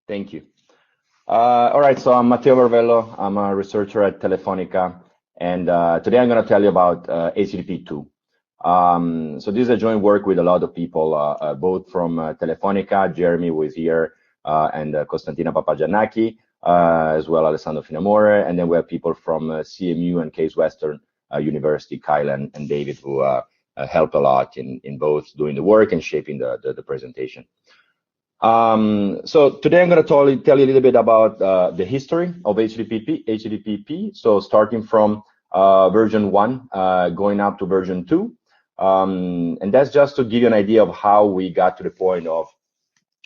Thank you. All right, so I'm Matteo Varvello. I'm a researcher at Telefonica, and today I'm going to tell you about HTTP2. So this is a joint work with a lot of people, both from Telefonica, Jeremy, who is here, and Costantina Papagiannaki, as well Alessandro Finamore, and then we have people from CMU and Case Western University, Kyle and David, who helped a lot in both doing the work and shaping the presentation. So today I'm going to tell you a little bit about the history of HTTP. So starting from version 1, going up to version 2. And that's just to give you an idea of how we got to the point of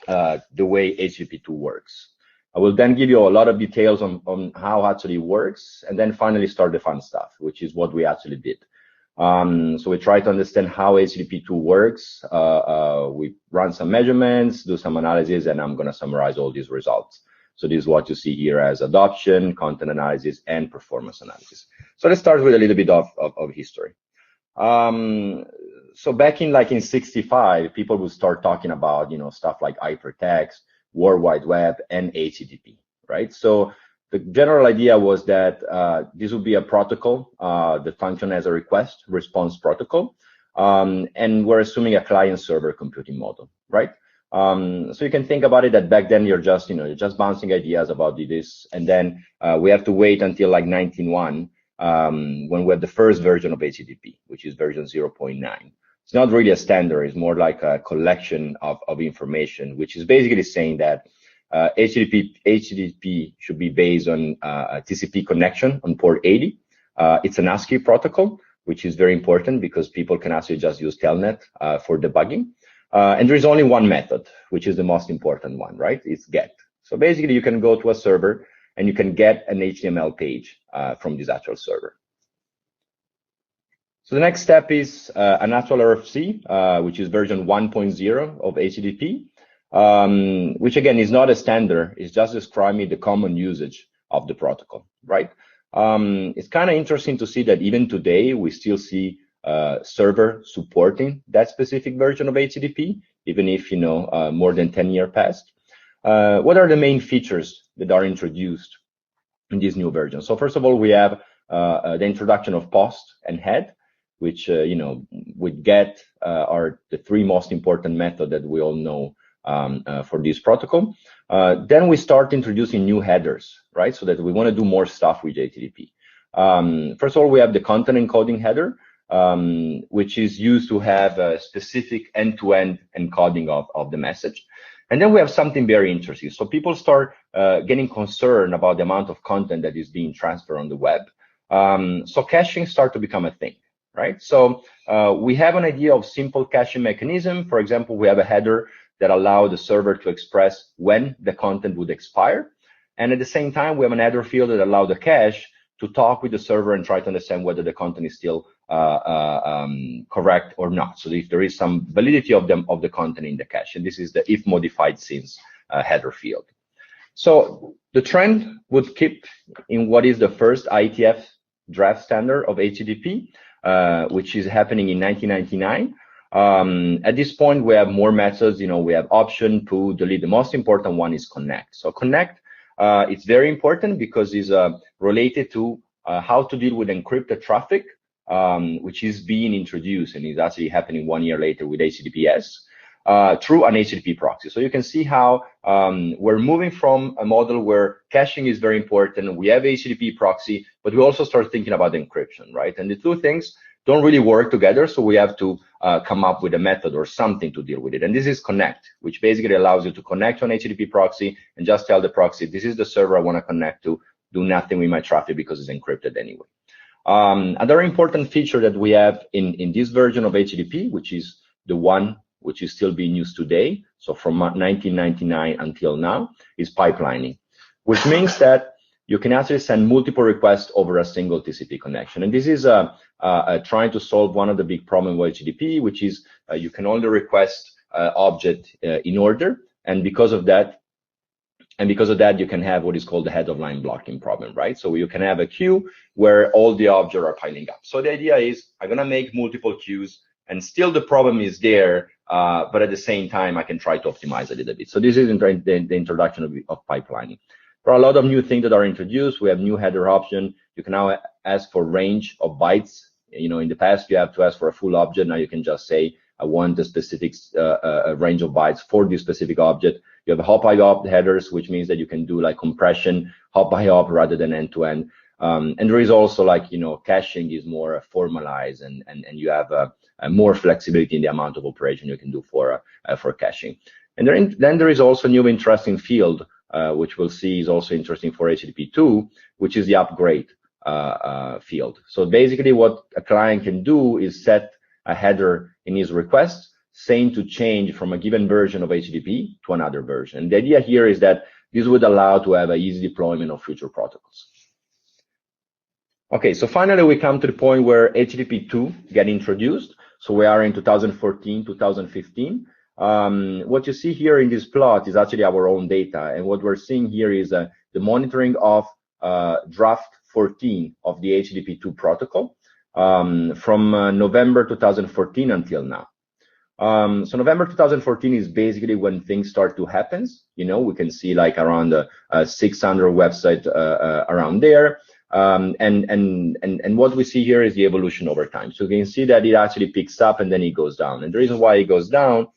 the way HTTP2 works. I will then give you a lot of details on how actually it works, and then finally start the fun stuff, which is what we actually did. So we try to understand how HTTP2 works. We run some measurements, do some analysis, and I'm going to summarize all these results. So this is what you see here as adoption, content analysis, and performance analysis. So let's start with a little bit of history. So back in 65, people would start talking about, stuff like hypertext, World Wide Web, and HTTP, right? So the general idea was that this would be a protocol that functions as a request response protocol, and we're assuming a client-server computing model, right? So you can think about it that back then you're just bouncing ideas about this, and then we have to wait until like 1901 when we have the first version of HTTP, which is version 0.9. It's not really a standard; it's more like a collection of information, which is basically saying that HTTP should be based on a TCP connection on port 80. It's an ASCII protocol, which is very important because people can actually just use Telnet for debugging. And there is only one method, which is the most important one, right? It's GET. So basically, you can go to a server and you can get an HTML page from this actual server. So the next step is an actual RFC, which is version 1.0 of HTTP. Which again is not a standard, it's just describing the common usage of the protocol, right? It's kind of interesting to see that even today we still see server supporting that specific version of HTTP, even if more than 10 years passed. What are the main features that are introduced in this new version? So first of all, we have the introduction of post and head, which with GET are the three most important methods that we all know for this protocol. Then we start introducing new headers, right? So that we want to do more stuff with HTTP. First of all, we have the content encoding header, which is used to have a specific end-to-end encoding of the message. And then we have something very interesting. So people start getting concerned about the amount of content that is being transferred on the web. So caching starts to become a thing, right? So we have an idea of simple caching mechanism. For example, we have a header that allow the server to express when the content would expire. And at the same time, we have an header field that allow the cache to talk with the server and try to understand whether the content is still correct or not. So if there is some validity of the content in the cache, and this is the if modified since header field. So the trend would keep in what is the first IETF draft standard of HTTP, which is happening in 1999. At this point, we have more methods. We have option, pull, delete. The most important one is connect. So connect, it's very important because it's related to how to deal with encrypted traffic, which is being introduced and is actually happening 1 year later with HTTPS through an HTTP proxy. So you can see how we're moving from a model where caching is very important. We have HTTP proxy, but we also start thinking about encryption, right? And the two things don't really work together, so we have to come up with a method or something to deal with it. And this is connect, which basically allows you to connect to an HTTP proxy and just tell the proxy, this is the server I want to connect to, do nothing with my traffic because it's encrypted anyway. Another important feature that we have in this version of HTTP, which is the one which is still being used today, so from 1999 until now, is pipelining, which means that you can actually send multiple requests over a single TCP connection. And this is trying to solve one of the big problems with HTTP, which is you can only request object in order. And because of that, you can have what is called the head of line blocking problem, right? So you can have a queue where all the objects are piling up. So the idea is I'm going to make multiple queues and still the problem is there, but at the same time, I can try to optimize a little bit. So this is the introduction of pipelining. There are a lot of new things that are introduced. We have new header option. You can now ask for range of bytes. You know, in the past, you have to ask for a full object. Now you can just say, I want a specific range of bytes for this specific object. You have hop by hop headers, which means that you can do like compression, hop by hop rather than end to end. And there is also like, you know, caching is more formalized, and you have more flexibility in the amount of operation you can do for caching. And then there is also new interesting field, which we'll see is also interesting for HTTP2, which is the upgrade field. So basically what a client can do is set a header in his request saying to change from a given version of HTTP to another version. And the idea here is that this would allow to have an easy deployment of future protocols. Okay, so finally we come to the point where HTTP2 get introduced. So we are in 2014, 2015. What you see here in this plot is actually our own data. And what we're seeing here is the monitoring of draft 14 of the HTTP2 protocol from November 2014 until now. So November 2014 is basically when things start to happen. You know, we can see like around 600 websites around there. And what we see here is the evolution over time. So you can see that it actually picks up and then it goes down. And the reason why it goes down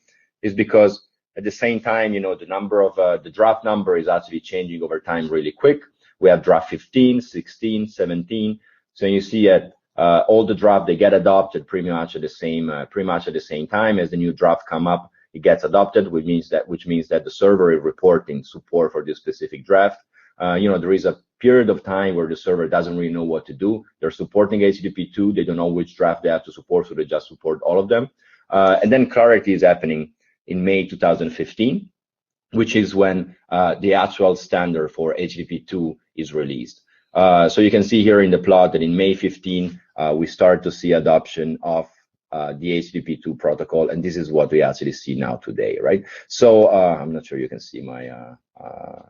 is because at the same time, you know, the number of the draft number is actually changing over time really quick. We have draft 15, 16, 17. So you see at all the draft, they get adopted pretty much at the same time as the new draft come up. It gets adopted, which means that the server is reporting support for this specific draft. You know, there is a period of time where the server doesn't really know what to do. They're supporting HTTP2. They don't know which draft they have to support, so they just support all of them. And then clarity is happening in May 2015, which is when the actual standard for HTTP2 is released. So you can see here in the plot that in May 15, we start to see adoption of the HTTP2 protocol, and this is what we actually see now today, right? So I'm not sure you can see my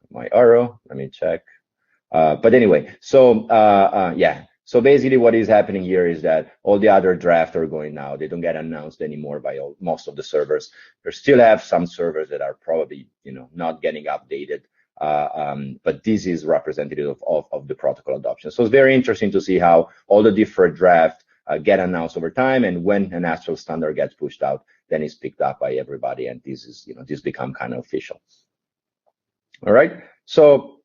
my arrow. Let me check. But anyway, so yeah. So basically, what is happening here is that all the other drafts are going now. They don't get announced anymore by most of the servers. There still have some servers that are probably, you know, not getting updated. But this is representative of the protocol adoption. So it's very interesting to see how all the different drafts get announced over time, and when an actual standard gets pushed out, then it's picked up by everybody, and this is, you know, this become kind of official. All right. So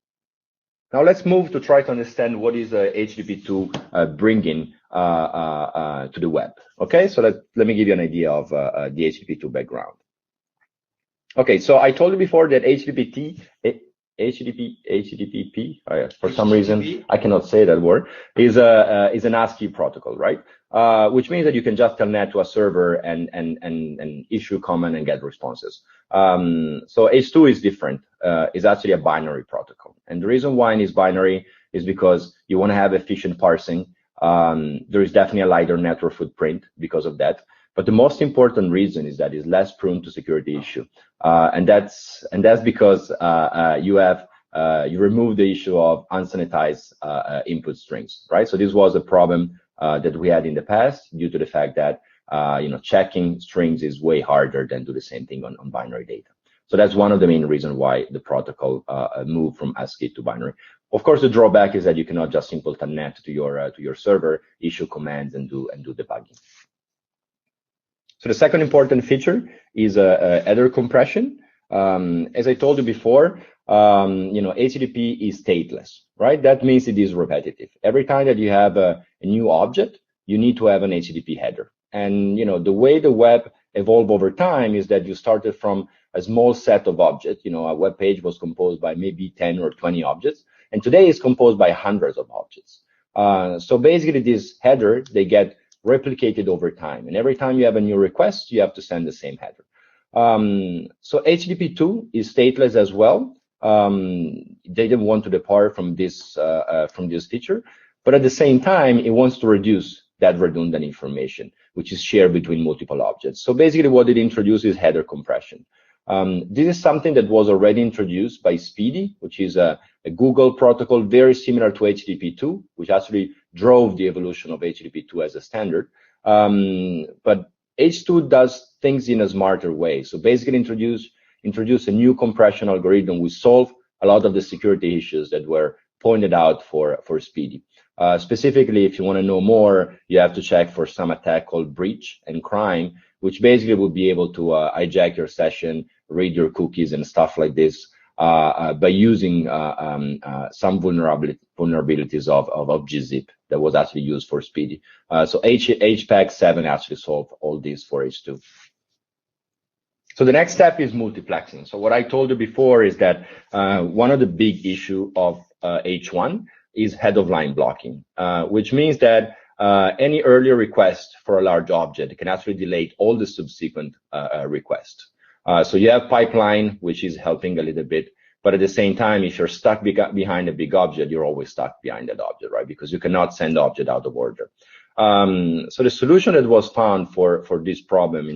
now let's move to try to understand what is HTTP2 bringing to the web. Okay. So let me give you an idea of the HTTP2 background. Okay. So I told you before that HTTP, for some reason I cannot say that word, is an ASCII protocol, right? Which means that you can just telnet to a server and issue comment and get responses. So H2 is different. It's actually a binary protocol, and the reason why it is binary is because you want to have efficient parsing. There is definitely a lighter network footprint because of that. But the most important reason is that it's less prone to security issue, and that's because you remove the issue of unsanitized input strings, right? So this was a problem that we had in the past due to the fact that you know, checking strings is way harder than do the same thing on binary data. So that's one of the main reasons why the protocol moved from ASCII to binary. Of course, the drawback is that you cannot just simply telnet to your server, issue commands, and do debugging. So the second important feature is header compression. As I told you before, you know, HTTP is stateless, right? That means it is repetitive. Every time that you have a new object, you need to have an HTTP header. And you know, the way the web evolved over time is that you started from a small set of objects. You know, a web page was composed by maybe 10 or 20 objects, and today it's composed by hundreds of objects. So basically, this header, they get replicated over time, and every time you have a new request, you have to send the same header. So HTTP2 is stateless as well. They didn't want to depart from this feature, but at the same time, it wants to reduce that redundant information, which is shared between multiple objects. So basically, what it introduces is header compression. This is something that was already introduced by Speedy, which is a Google protocol very similar to HTTP2, which actually drove the evolution of HTTP2 as a standard. But H2 does things in a smarter way. So basically introduce a new compression algorithm. We solve a lot of the security issues that were pointed out for Speedy. Specifically, if you want to know more, you have to check for some attack called breach and crime, which basically would be able to hijack your session, read your cookies and stuff like this by using some vulnerabilities of gzip that was actually used for Speedy. So HPAC 7 actually solved all this for H2. So the next step is multiplexing. So what I told you before is that one of the big issue of H1 is head of line blocking, which means that any earlier request for a large object can actually delay all the subsequent requests. So you have pipeline, which is helping a little bit, but at the same time, if you're stuck behind a big object, you're always stuck behind that object, right? Because you cannot send the object out of order. So the solution that was found for this problem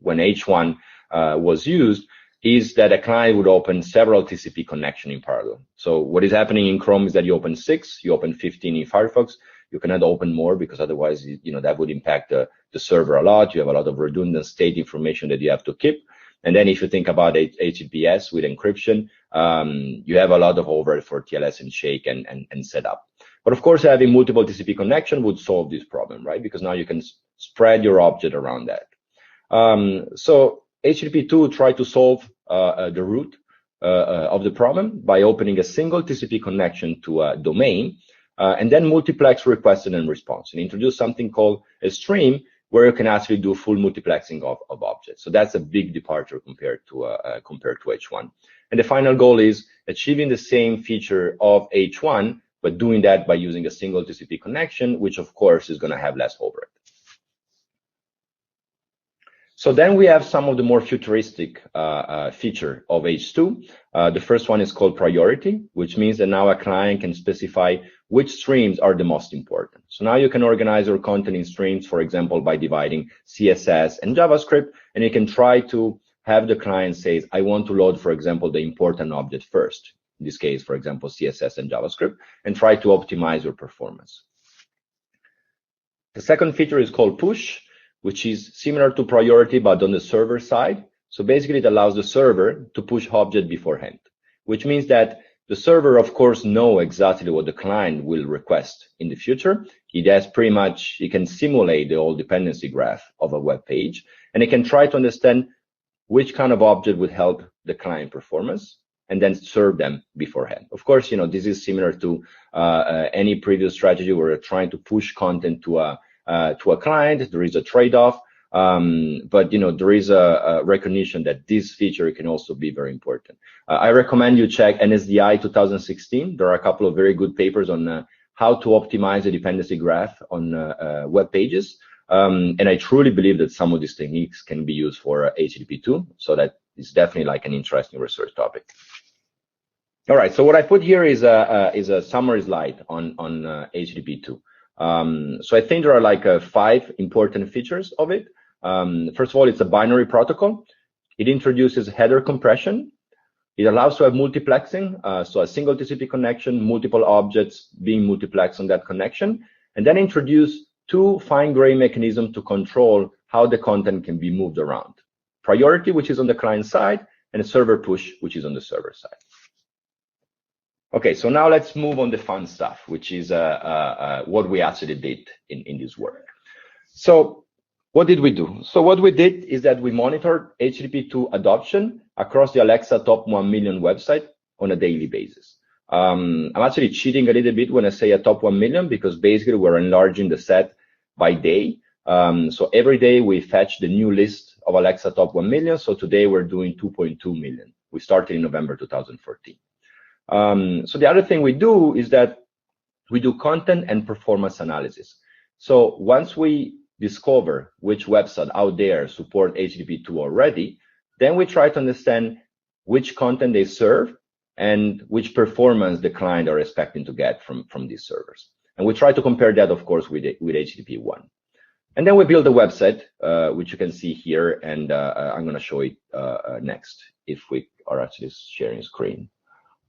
when H1 was used is that a client would open several TCP connections in parallel. So what is happening in Chrome is that you open 6, you open 15 in Firefox. You cannot open more because otherwise, that would impact the server a lot. You have a lot of redundant state information that you have to keep. And then if you think about HTTPS with encryption, you have a lot of overhead for TLS and shake and setup. But of course, having multiple TCP connection would solve this problem, right? Because now you can spread your object around that. So HTTP2 tried to solve the root of the problem by opening a single TCP connection to a domain, and then multiplex requested and response, and introduce something called a stream, where you can actually do full multiplexing of objects. So that's a big departure compared to H1. And the final goal is achieving the same feature of H1, but doing that by using a single TCP connection, which of course is going to have less overhead. So then we have some of the more futuristic feature of H2. The first one is called priority, which means that now a client can specify which streams are the most important. So now you can organize your content in streams, for example, by dividing CSS and JavaScript, and you can try to have the client say, I want to load, for example, the important object first. In this case, for example, CSS and JavaScript, and try to optimize your performance. The second feature is called push, which is similar to priority, but on the server side. So basically, it allows the server to push object beforehand, which means that the server, of course, knows exactly what the client will request in the future. It can simulate the whole dependency graph of a web page, and it can try to understand which kind of object would help the client performance, and then serve them beforehand. Of course, this is similar to any previous strategy where you're trying to push content to a client. There is a trade-off, but there is a recognition that this feature can also be very important. I recommend you check NSDI 2016. There are a couple of very good papers on how to optimize a dependency graph on web pages, and I truly believe that some of these techniques can be used for HTTP2, so that is definitely like an interesting research topic. All right, so what I put here is a summary slide on HTTP2. So I think there are like 5 important features of it. First of all, it's a binary protocol. It introduces header compression. It allows to have multiplexing, so a single TCP connection, multiple objects being multiplexed on that connection, and then introduce 2 fine-grained mechanisms to control how the content can be moved around. Priority, which is on the client side, and a server push, which is on the server side. Okay, so now let's move on the fun stuff, which is what we actually did in this work. So what did we do? So what we did is that we monitored HTTP2 adoption across the Alexa top 1 million website on a daily basis. I'm actually cheating a little bit when I say a top 1 million, because basically we're enlarging the set by day. So every day we fetch the new list of Alexa top 1 million. So today we're doing 2.2 million. We started in November 2014. So the other thing we do is that we do content and performance analysis. So once we discover which website out there support HTTP2 already, then we try to understand which content they serve and which performance the client are expecting to get from these servers. And we try to compare that, of course, with HTTP1. And then we build a website, which you can see here, and I'm going to show it next, if we are actually sharing screen.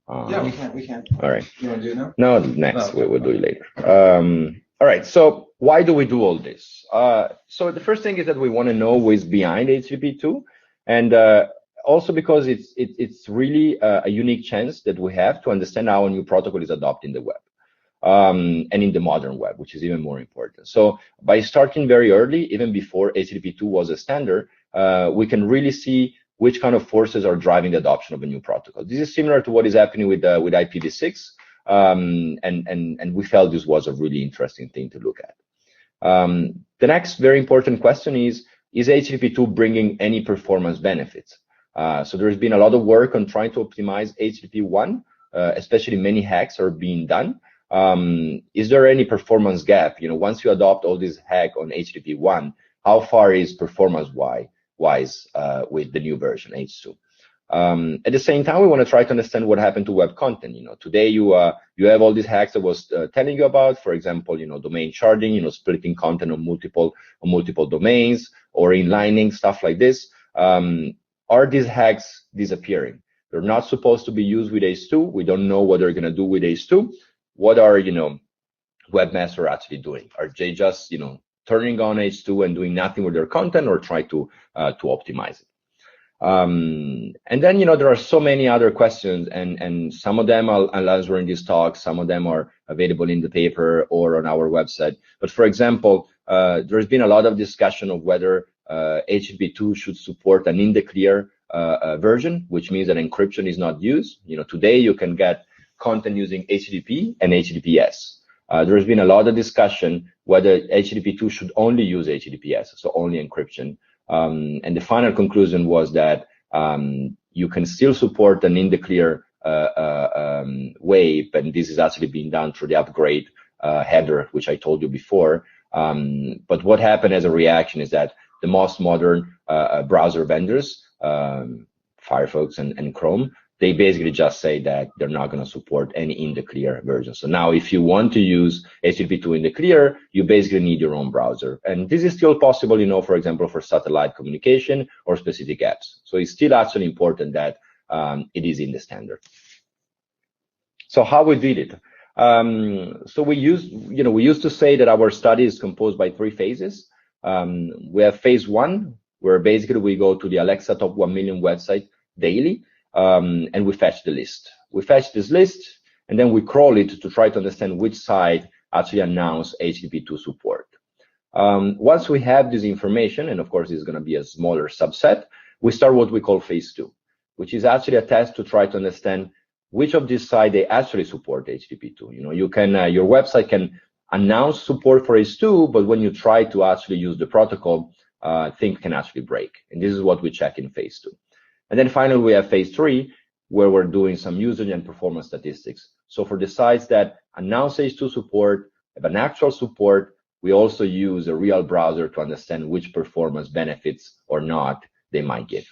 Yeah, we can. All right. You want to do it now? No, next. We'll do it later. All right, so why do we do all this? So the first thing is that we want to know what is behind HTTP2, and also because it's really a unique chance that we have to understand how a new protocol is adopted in the web, and in the modern web, which is even more important. So by starting very early, even before HTTP2 was a standard, we can really see which kind of forces are driving the adoption of a new protocol. This is similar to what is happening with IPv6. And we felt this was a really interesting thing to look at. The next very important question is HTTP2 bringing any performance benefits? So there's been a lot of work on trying to optimize HTTP1, especially many hacks are being done. Is there any performance gap? Once you adopt all these hacks on HTTP1, how far is performance-wise with the new version, H2? At the same time, we want to try to understand what happened to web content. Today you have all these hacks I was telling you about. For example, domain sharding, splitting content on multiple domains, or inlining, stuff like this. Are these hacks disappearing? They're not supposed to be used with H2. We don't know what they're going to do with H2. What are webmasters actually doing? Are they just turning on H2 and doing nothing with their content, or try to optimize it? And then, there are so many other questions, and some of them I'll answer in this talk. Some of them are available in the paper or on our website. But for example, there's been a lot of discussion of whether HTTP2 should support an in the clear version, which means that encryption is not used. Today you can get content using HTTP and HTTPS. There's been a lot of discussion whether HTTP2 should only use HTTPS, so only encryption. And the final conclusion was that you can still support an in the clear way, but this is actually being done through the upgrade header, which I told you before. But what happened as a reaction is that the most modern browser vendors, Firefox and Chrome, they basically just say that they're not going to support any in the clear version. So now if you want to use HTTP2 in the clear, you basically need your own browser. And this is still possible, for example, for satellite communication or specific apps. So it's still actually important that it is in the standard. So how we did it? So we used to say that our study is composed by 3 phases. We have phase 1, where basically we go to the Alexa top 1 million website daily. And we fetch the list. We fetch this list, and then we crawl it to try to understand which site actually announced HTTP2 support. Once we have this information, and of course it's going to be a smaller subset, we start what we call phase 2, which is actually a test to try to understand which of these sites they actually support HTTP2. You can your website can announce support for H2, but when you try to actually use the protocol, things can actually break. And this is what we check in phase 2. And then finally, we have phase 3, where we're doing some usage and performance statistics. So for the sites that announce H2 support, have an actual support, we also use a real browser to understand which performance benefits or not they might give.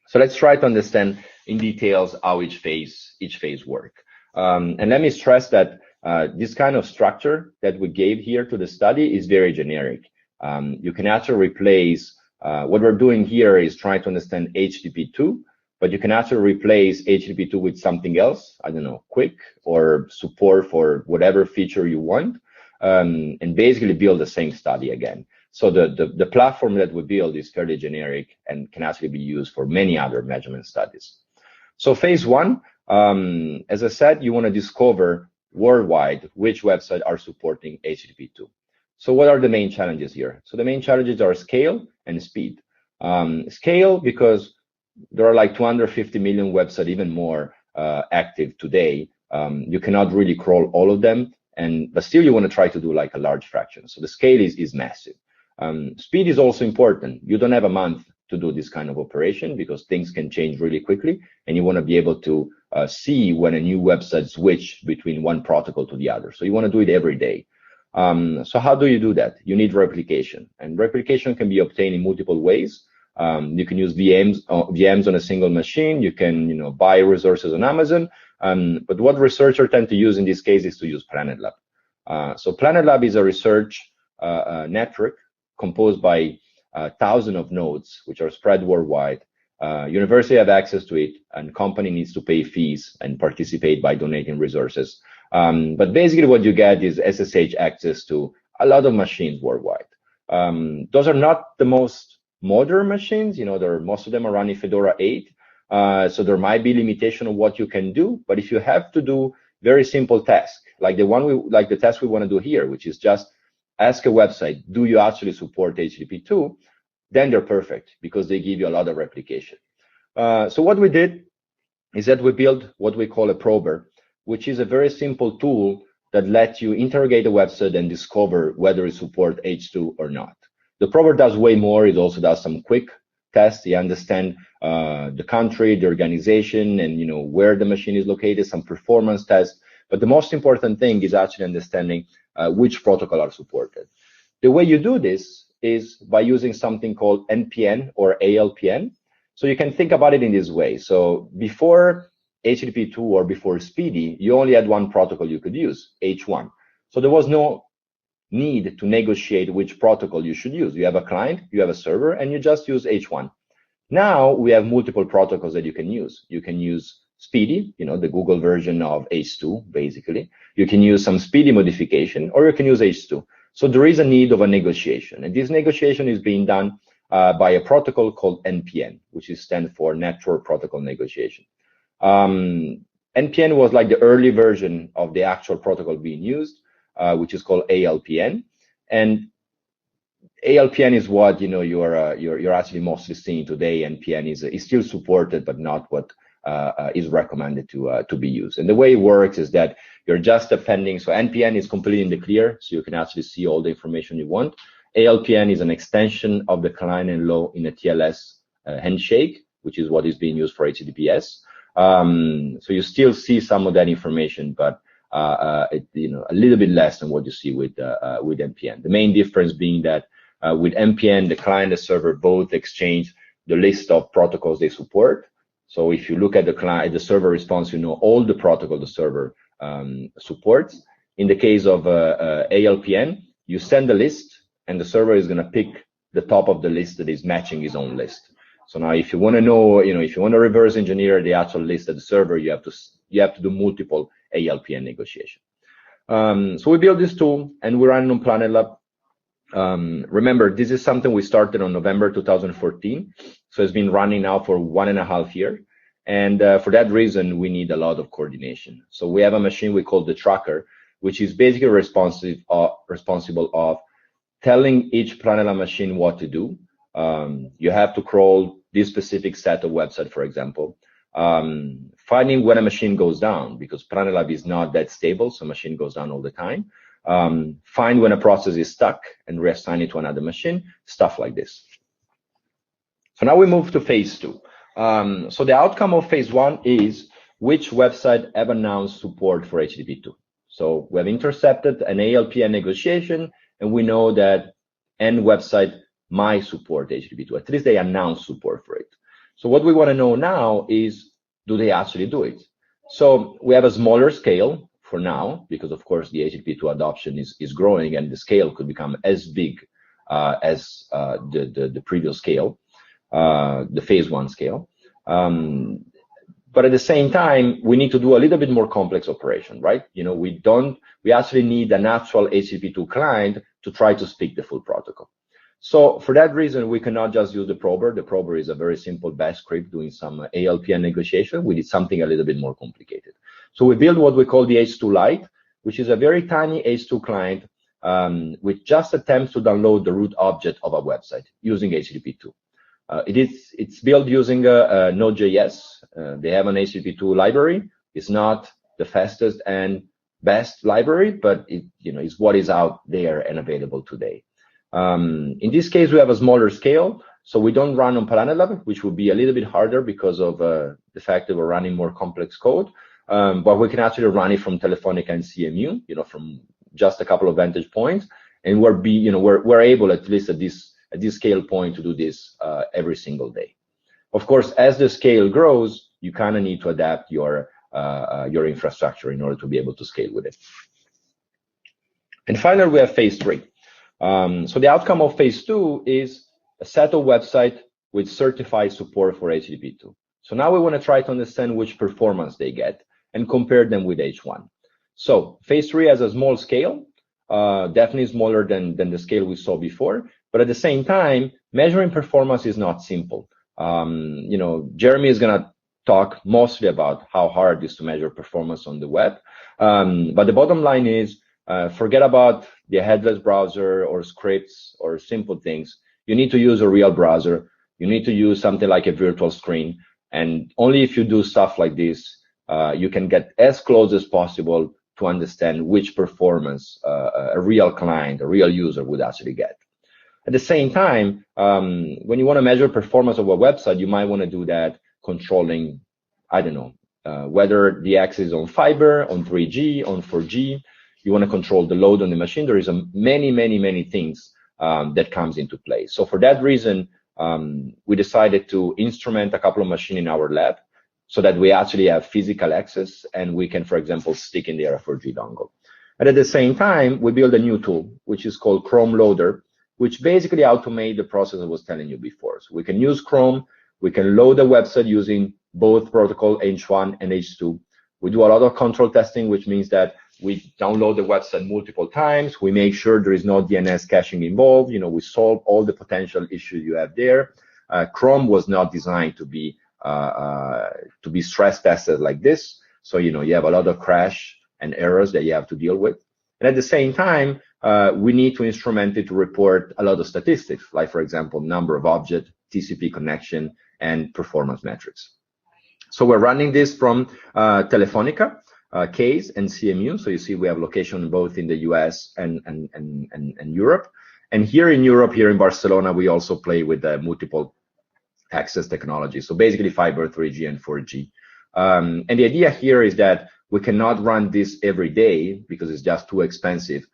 So let's try to understand in details how each phase work. And let me stress that this kind of structure that we gave here to the study is very generic. You can actually replace what we're doing here is trying to understand HTTP2, but you can actually replace HTTP2 with something else, I don't know, quick or support for whatever feature you want, and basically build the same study again. So the platform that we build is fairly generic and can actually be used for many other measurement studies. So phase 1, as I said, you want to discover worldwide which websites are supporting HTTP2. So what are the main challenges here? So the main challenges are scale and speed. Scale, because there are like 250 million websites, even more active today. You cannot really crawl all of them, but still you want to try to do like a large fraction. So the scale is massive. Speed is also important. You don't have a month to do this kind of operation because things can change really quickly, and you want to be able to see when a new website switch between one protocol to the other. So you want to do it every day. So how do you do that? You need replication, and replication can be obtained in multiple ways. You can use VMs on a single machine. You can, buy resources on Amazon. But what researchers tend to use in this case is to use PlanetLab. So PlanetLab is a research network composed by thousands of nodes, which are spread worldwide. University have access to it, and company needs to pay fees and participate by donating resources. But basically what you get is SSH access to a lot of machines worldwide. Those are not the most modern machines, most of them are running Fedora 8. So there might be limitation of what you can do, but if you have to do very simple tasks, like the task we want to do here, which is just ask a website, do you actually support HTTP2? Then they're perfect because they give you a lot of replication. So what we did is that we built what we call a prober, which is a very simple tool that lets you interrogate a website and discover whether it supports H2 or not. The prober does way more. It also does some quick tests. You understand the country, the organization, and where the machine is located, some performance tests. But the most important thing is actually understanding which protocol are supported. The way you do this is by using something called NPN or ALPN. So you can think about it in this way. So before HTTP2 or before Speedy, you only had one protocol you could use, H1. So there was no need to negotiate which protocol you should use. You have a client, you have a server, and you just use H1. Now we have multiple protocols that you can use. You can use Speedy, the Google version of H2, basically. You can use some Speedy modification, or you can use H2. So there is a need of a negotiation, and this negotiation is being done by a protocol called NPN, which stands for Network Protocol Negotiation. NPN was like the early version of the actual protocol being used, which is called ALPN, and ALPN is what you're actually mostly seeing today. NPN is still supported, but not what is recommended to be used. And the way it works is that you're just appending. So NPN is completely in the clear, so you can actually see all the information you want. ALPN is an extension of the client and low in a TLS handshake, which is what is being used for HTTPS. So you still see some of that information, but a little bit less than what you see with NPN. The main difference being that with NPN, the client and the server both exchange the list of protocols they support. So if you look at the server response, all the protocol the server supports. In the case of ALPN, you send the list, and the server is going to pick the top of the list that is matching his own list. So now, if you want to know, if you want to reverse engineer the actual list of the server, you have to do multiple ALPN negotiation. So we built this tool, and we run it on Planet Lab. Remember, this is something we started on November 2014, so it's been running now for 1.5 years. And for that reason, we need a lot of coordination. So we have a machine we call the tracker, which is basically responsible of telling each Planet Lab machine what to do. You have to crawl this specific set of website, for example, finding when a machine goes down, because Planet Lab is not that stable, so machine goes down all the time. Find when a process is stuck and reassign it to another machine, stuff like this. So now we move to phase 2. So the outcome of phase 1 is which website have announced support for HTTP2. So we have intercepted an ALPN negotiation, and we know that N website might support HTTP2. At least they announced support for it. So what we want to know now is, do they actually do it? So we have a smaller scale for now, because of course the HTTP2 adoption is growing, and the scale could become as big as the previous scale, the phase 1 scale. But at the same time, we need to do a little bit more complex operation, right? We actually need an actual HTTP2 client to try to speak the full protocol. So for that reason, we cannot just use the prober. The prober is a very simple bash script doing some ALPN negotiation. We did something a little bit more complicated. So we built what we call the H2 Lite, which is a very tiny H2 client which just attempts to download the root object of a website using HTTP2. It's built using Node.js. They have an HTTP2 library. It's not the fastest and best library, but it's what is out there and available today. In this case, we have a smaller scale, so we don't run on Planet Lab, which would be a little bit harder because of the fact that we're running more complex code. But we can actually run it from Telefonica and CMU, from just a couple of vantage points, and we're able, at least at this scale point, to do this every single day. Of course, as the scale grows, you kind of need to adapt your infrastructure in order to be able to scale with it. And finally, we have phase 3. So the outcome of phase 2 is a set of websites with certified support for HTTP2. So now we want to try to understand which performance they get and compare them with H1. So phase 3 has a small scale, definitely smaller than the scale we saw before, but at the same time, measuring performance is not simple. Jeremy is going to talk mostly about how hard it is to measure performance on the web. But the bottom line is, forget about the headless browser or scripts or simple things. You need to use a real browser. You need to use something like a virtual screen. And only if you do stuff like this, you can get as close as possible to understand which performance a real client, a real user would actually get. At the same time, when you want to measure performance of a website, you might want to do that controlling, I don't know, whether the access is on fiber, on 3G, on 4G. You want to control the load on the machine. There is many things that comes into play. So for that reason, we decided to instrument a couple of machines in our lab so that we actually have physical access and we can, for example, stick in there a 4G dongle. And at the same time, we build a new tool, which is called Chrome Loader, which basically automates the process I was telling you before. So we can use Chrome, we can load the website using both protocol H1 and H2. We do a lot of control testing, which means that we download the website multiple times. We make sure there is no DNS caching involved. We solve all the potential issues you have there. Chrome was not designed to be stress tested like this. So, you have a lot of crash and errors that you have to deal with. And at the same time, we need to instrument it to report a lot of statistics, like, for example, number of objects, TCP connection, and performance metrics. So we're running this from Telefonica, case, and CMU. So you see we have location both in the US and Europe. And here in Europe, here in Barcelona, we also play with multiple access technology. So basically fiber, 3G, and 4G. And the idea here is that we cannot run this every day because it's just too expensive,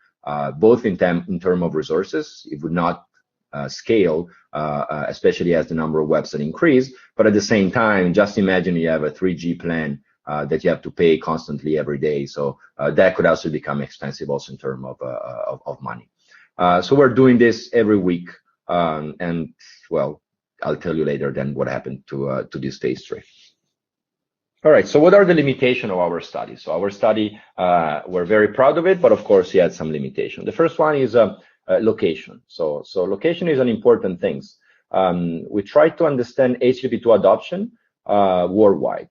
both in terms of resources. It would not scale, especially as the number of websites increase. But at the same time, just imagine you have a 3G plan that you have to pay constantly every day. So that could also become expensive also in terms of money. So we're doing this every week. And well, I'll tell you later then what happened to this phase 3. All right, so what are the limitations of our study? So our study, we're very proud of it, but of course it had some limitations. The first one is location. So location is an important thing. We try to understand HTTP2 adoption worldwide,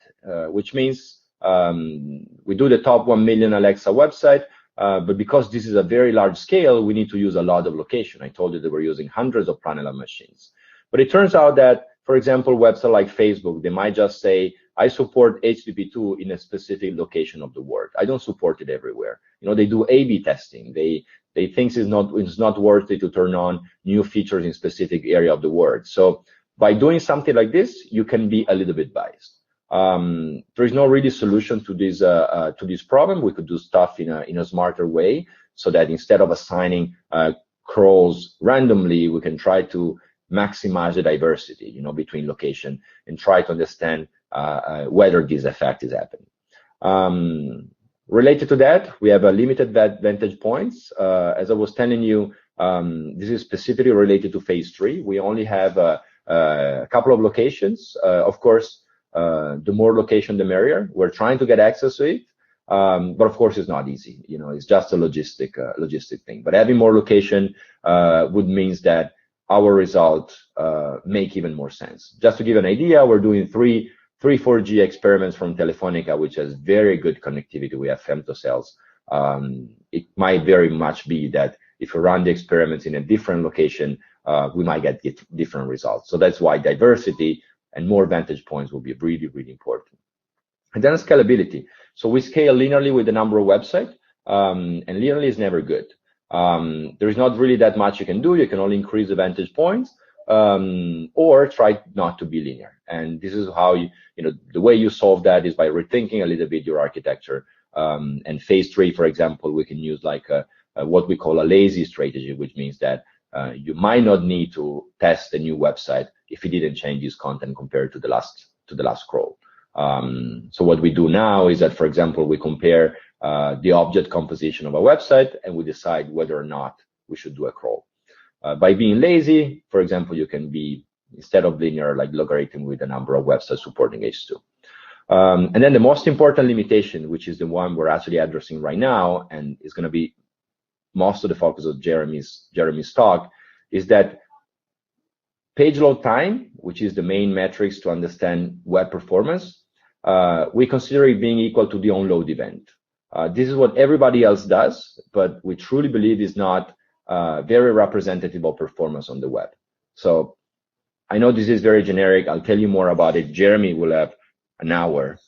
which means we do the top 1 million Alexa website, but because this is a very large scale, we need to use a lot of location. I told you that we're using hundreds of Planela machines. But it turns out that, for example, websites like Facebook, they might just say, I support HTTP2 in a specific location of the world. I don't support it everywhere. They do A/B testing. They think it's not worth it to turn on new features in specific area of the world. So by doing something like this, you can be a little bit biased. There is no really solution to this problem. We could do stuff in a smarter way, so that instead of assigning crawls randomly, we can try to maximize the diversity, between location and try to understand whether this effect is happening. Related to that, we have a limited vantage points. As I was telling you, this is specifically related to phase 3. We only have a couple of locations. Of course, the more location, the merrier. We're trying to get access to it, but of course, it's not easy. It's just a logistic thing. But having more location would means that our results make even more sense. Just to give an idea, we're doing three 4G experiments from Telefonica, which has very good connectivity. We have femtocells. It might very much be that if we run the experiments in a different location, we might get different results. So that's why diversity and more vantage points will be really, really important. And then scalability. So we scale linearly with the number of websites, and linearly is never good. There is not really that much you can do. You can only increase the vantage points, or try not to be linear. And this is how the way you solve that is by rethinking a little bit your architecture. And phase 3, for example, we can use like what we call a lazy strategy, which means that you might not need to test a new website if it didn't change its content compared to the last crawl. So what we do now is that, for example, we compare the object composition of a website and we decide whether or not we should do a crawl. By being lazy, for example, you can be, instead of linear, like logarithm with the number of websites supporting H2. And then the most important limitation, which is the one we're actually addressing right now, and is going to be most of the focus of Jeremy's talk, is that page load time, which is the main metrics to understand web performance, we consider it being equal to the onload event. This is what everybody else does, but we truly believe is not very representative of performance on the web. So I know this is very generic. I'll tell you more about it. Jeremy will have an hour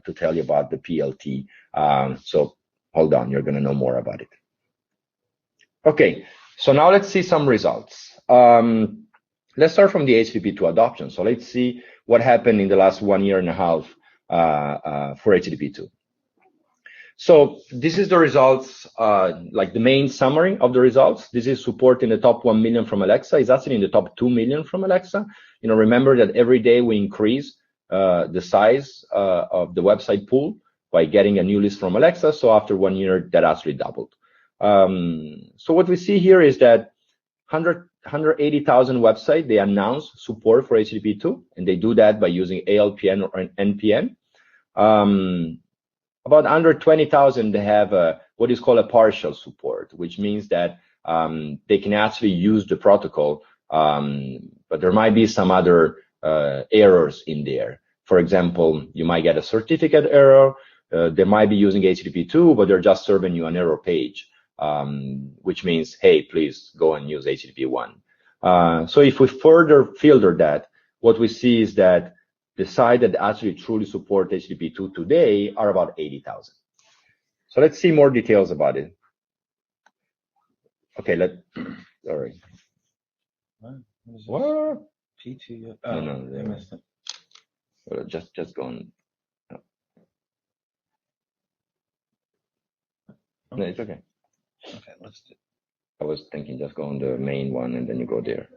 to tell you about the PLT. So hold on, you're going to know more about it. Okay, so now let's see some results. Let's start from the HTTP2 adoption. So let's see what happened in the last 1.5 years for HTTP2. So this is the results, like the main summary of the results. This is support in the top 1 million from Alexa. It's actually in the top 2 million from Alexa. You know, remember that every day we increase the size of the website pool by getting a new list from Alexa. So after 1 year, that actually doubled. So what we see here is that 180,000 websites, they announce support for HTTP2, and they do that by using ALPN or NPN. About under 20,000, they have what is called a partial support, which means that they can actually use the protocol, but there might be some other errors in there. For example, you might get a certificate error. They might be using HTTP2, but they're just serving you an error page, which means, hey, please go and use HTTP1. So if we further filter that, what we see is that the sites that actually truly support HTTP2 today are about 80,000. So let's see more details about it. Okay, sorry. What? P2. Oh, no, I missed it. Well, just go on. No, it's okay. Okay, let's do. I was thinking just go on the main one and then you go there.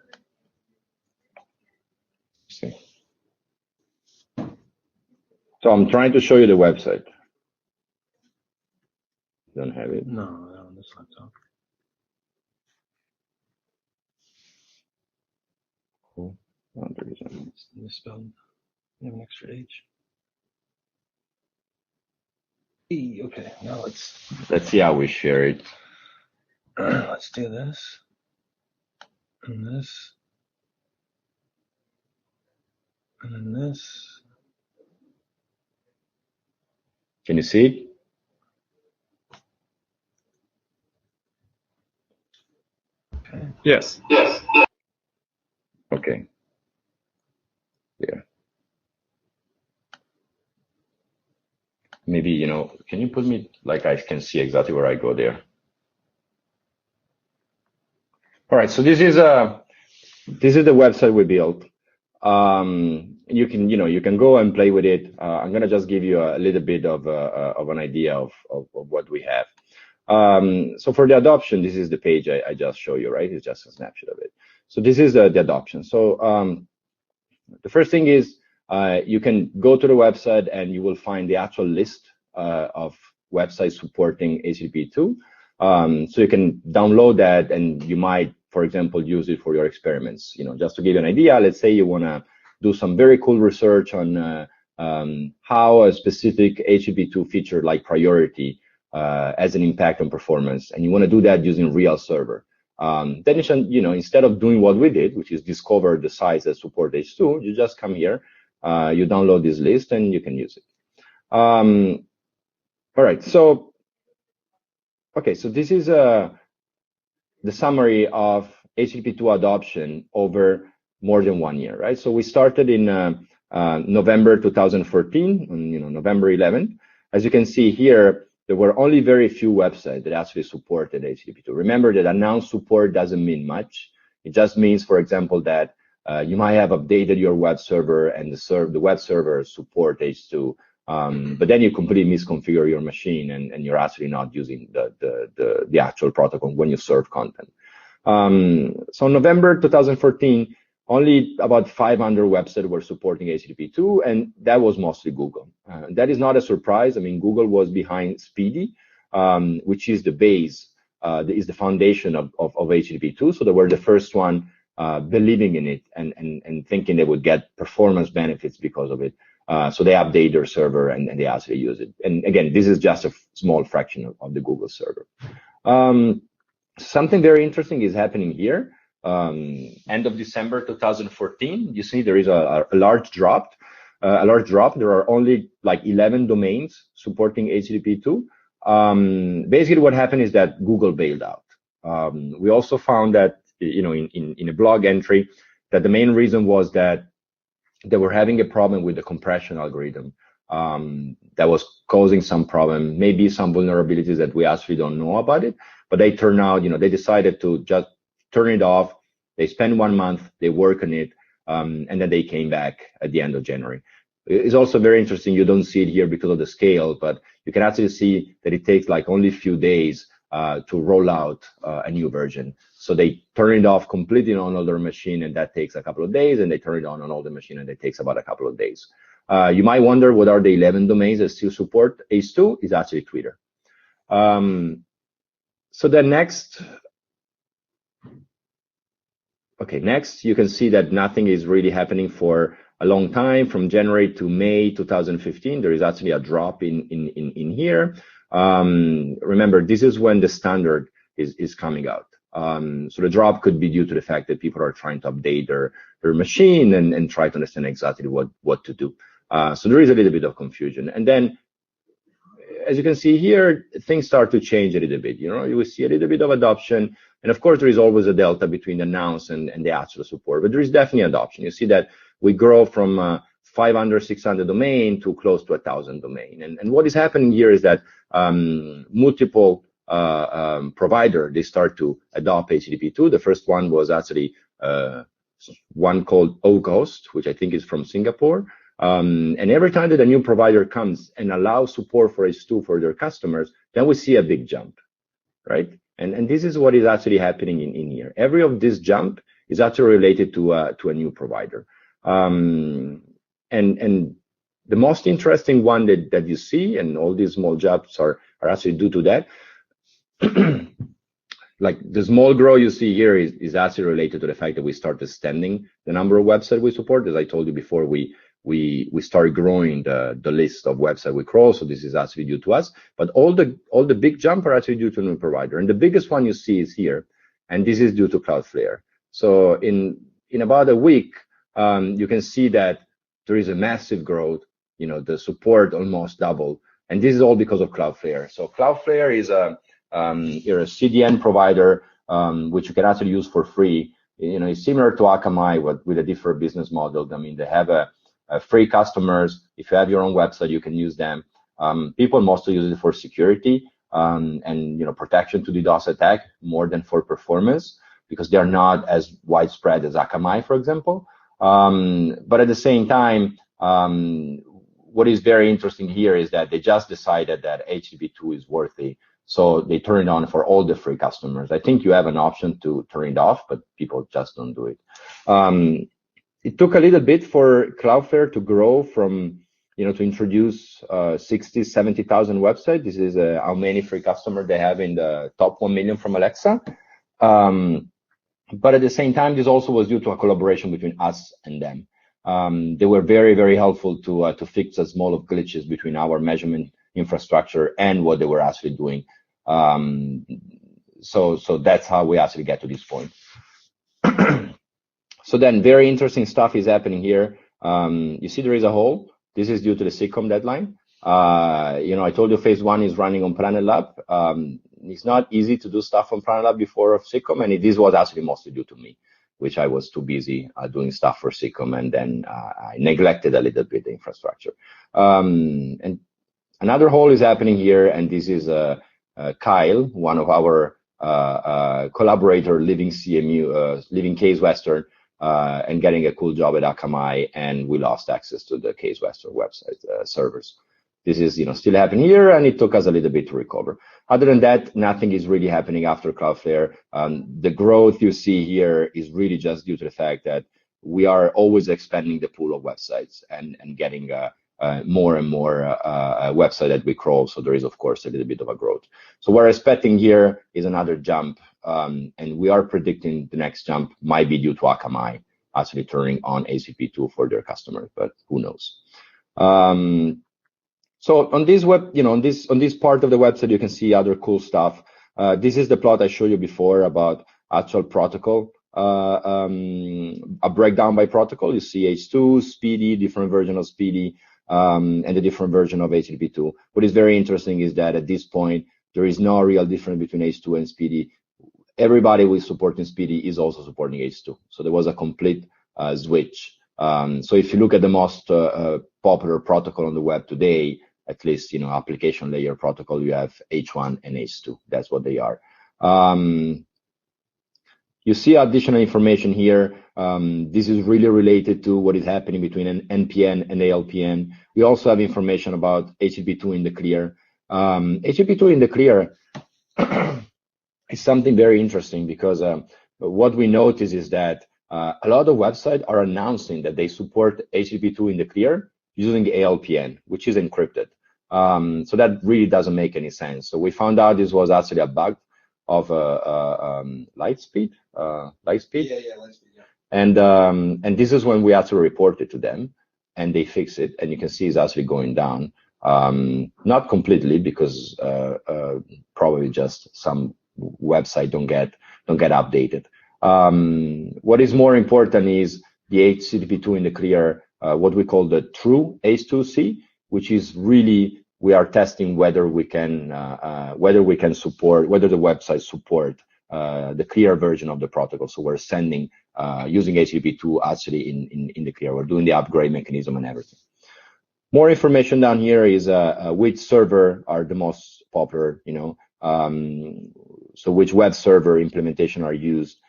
See. So I'm trying to show you the website. Don't have it. No, not on this laptop. Cool. Oh, there is It's misspelled. You have an extra H. E. Okay, now let's see how we share it. let's do this and this and then this. Can you see it? Okay. Yes. Okay. Yeah. Maybe, you know, can you put me like I can see exactly where I go there? All right, so this is the website we built. You can go and play with it. I'm gonna just give you a little bit of an idea of what we have. So for the adoption, this is the page I just showed you, right? It's just a snapshot of it. So this is the adoption. So the first thing is you can go to the website and you will find the actual list of websites supporting HTTP2. So you can download that and you might, for example, use it for your experiments. You know, just to give you an idea, let's say you want to do some very cool research on how a specific HTTP2 feature like priority has an impact on performance, and you want to do that using real server. Then you know, instead of doing what we did, which is discover the sites that support H2, you just come here, you download this list, and you can use it. All right, so okay, so this is the summary of HTTP2 adoption over more than 1 year, right? So we started in November 2014, on November 11th. As you can see here, there were only very few websites that actually supported HTTP2. Remember that announced support doesn't mean much. It just means, for example, that you might have updated your web server and the web server support H2, but then you completely misconfigure your machine and you're actually not using the actual protocol when you serve content. So in November 2014, only about 500 websites were supporting HTTP2, and that was mostly Google. That is not a surprise. I mean, Google was behind Speedy, which is the base, is the foundation of HTTP2. So they were the first one believing in it and thinking they would get performance benefits because of it. So they update their server and they actually use it. And again, this is just a small fraction of the Google server. Something very interesting is happening here. End of December 2014, you see there is a large drop. There are only like 11 domains supporting HTTP2. Basically, what happened is that Google bailed out. We also found that, you know, in a blog entry, that the main reason was that they were having a problem with the compression algorithm that was causing some problem, maybe some vulnerabilities that we actually don't know about it. But they turned out, you know, they decided to just turn it off. They spent 1 month, they work on it, and then they came back at the end of January. It's also very interesting. You don't see it here because of the scale, but you can actually see that it takes like only a few days to roll out a new version. So they turn it off completely on older machine, and that takes a couple of days, and they turn it on older machine, and it takes about a couple of days. You might wonder what are the 11 domains that still support ACE2? Is actually Twitter. So then next, next you can see that nothing is really happening for a long time. From January to May 2015, there is actually a drop in here. Remember, this is when the standard is coming out. So the drop could be due to the fact that people are trying to update their machine and try to understand exactly what to do. So there is a little bit of confusion. And then, as you can see here, things start to change a little bit. You know, you will see a little bit of adoption. And of course, there is always a delta between announce and the actual support, but there is definitely adoption. You see that we grow from 500, 600 domain to close to 1,000 domain. And what is happening here is that multiple provider, they start to adopt HTTP2. The first one was actually one called Oghost, which I think is from Singapore. And every time that a new provider comes and allows support for H2 for their customers, then we see a big jump, right? And this is what is actually happening in here. Every of this jump is actually related to a new provider. And the most interesting one that you see, and all these small jumps are actually due to that. Like the small growth you see here is actually related to the fact that we start extending the number of websites we support. As I told you before, we start growing the list of websites we crawl, so this is actually due to us. But all the big jump are actually due to a new provider, and the biggest one you see is here, and this is due to Cloudflare. So in about a week, you can see that there is a massive growth. You know, the support almost doubled, and this is all because of Cloudflare. So Cloudflare is you're a CDN provider, which you can actually use for free. You know, it's similar to Akamai with a different business model. I mean, they have a free customers. If you have your own website, you can use them. People mostly use it for security and you know, protection to DDoS attack more than for performance, because they are not as widespread as Akamai, for example. But at the same time, what is very interesting here is that they just decided that HTTP2 is worthy, so they turn it on for all the free customers. I think you have an option to turn it off, but people just don't do it. It took a little bit for Cloudflare to grow from, you know, to introduce 60, 70,000 websites. This is how many free customers they have in the top 1 million from Alexa. But at the same time, this also was due to a collaboration between us and them. They were very, very helpful to fix a small of glitches between our measurement infrastructure and what they were actually doing. So that's how we actually get to this point. So then very interesting stuff is happening here. You see there is a hole. This is due to the SIGCOMM deadline. You know, I told you phase 1 is running on Planet Lab. It's not easy to do stuff on Planet Lab before of SIGCOMM, and this was actually mostly due to me, which I was too busy doing stuff for SIGCOMM, and then I neglected a little bit the infrastructure. And another hole is happening here, and this is Kyle, one of our collaborator, leaving CMU, leaving Case Western, and getting a cool job at Akamai, and we lost access to the Case Western website servers. This is, you know, still happening here, and it took us a little bit to recover. Other than that, nothing is really happening after Cloudflare. The growth you see here is really just due to the fact that we are always expanding the pool of websites and getting more and more website that we crawl. So there is, of course, a little bit of a growth. So what we're expecting here is another jump, and we are predicting the next jump might be due to Akamai actually turning on HTTP2 for their customers, but who knows? So on this web, on this part of the website, you can see other cool stuff. This is the plot I showed you before about actual protocol, a breakdown by protocol. You see H2, Speedy, different version of Speedy, and a different version of HTTP2. What is very interesting is that at this point, there is no real difference between H2 and Speedy. Everybody who is supporting Speedy is also supporting H2. So there was a complete switch. So if you look at the most popular protocol on the web today, at least, application layer protocol, you have H1 and H2. That's what they are. You see additional information here. This is really related to what is happening between an NPN and ALPN. We also have information about HTTP2 in the clear. HTTP2 in the clear is something very interesting because what we notice is that a lot of websites are announcing that they support HTTP2 in the clear using ALPN, which is encrypted. So that really doesn't make any sense. So we found out this was actually a bug of Lightspeed. Yeah, Lightspeed. Yeah. And this is when we actually reported to them, and they fix it. And you can see it's actually going down. Not completely, because probably just some website don't get updated. What is more important is the HTTP2 in the clear, what we call the true H2C, which is really we are testing whether we can support, whether the website support the clear version of the protocol. So we're sending using HTTP2 actually in the clear. We're doing the upgrade mechanism and everything. More information down here is which server are the most popular, so which web server implementation are used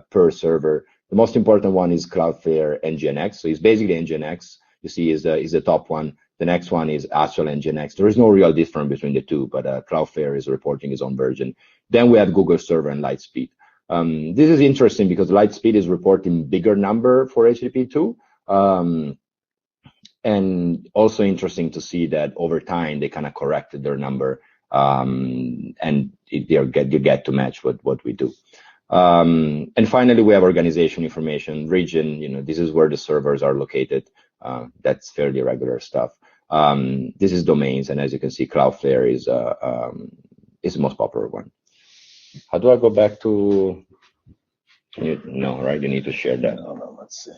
per server. The most important one is Cloudflare NGINX. So it's basically NGINX. You see is the top one. The next one is actual NGINX. There is no real difference between the two, but Cloudflare is reporting its own version. Then we have Google Server and Lightspeed. This is interesting because Lightspeed is reporting bigger number for HTTP2. And also interesting to see that over time they kind of corrected their number, and you get to match what we do. And finally, we have organization information, region. This is where the servers are located. That's fairly regular stuff. This is domains, and as you can see, Cloudflare is the most popular one. How do I go back to? No, right? You need to share that. No, let's see.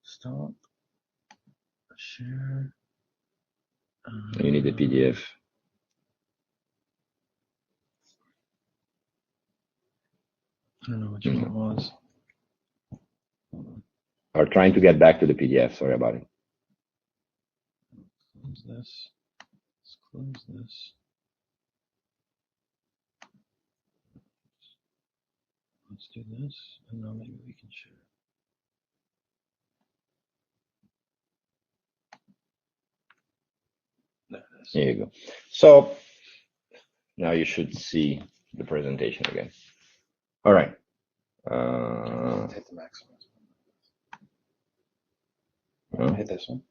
Stop. Share. You need the PDF. I don't know which one it was. Or trying to get back to the PDF. Sorry about it. Close this. Let's close this. Let's do this, and now maybe we can share. There it is. There you go. So now you should see the presentation again. All right. Hit the maximum. Huh? Hit this one.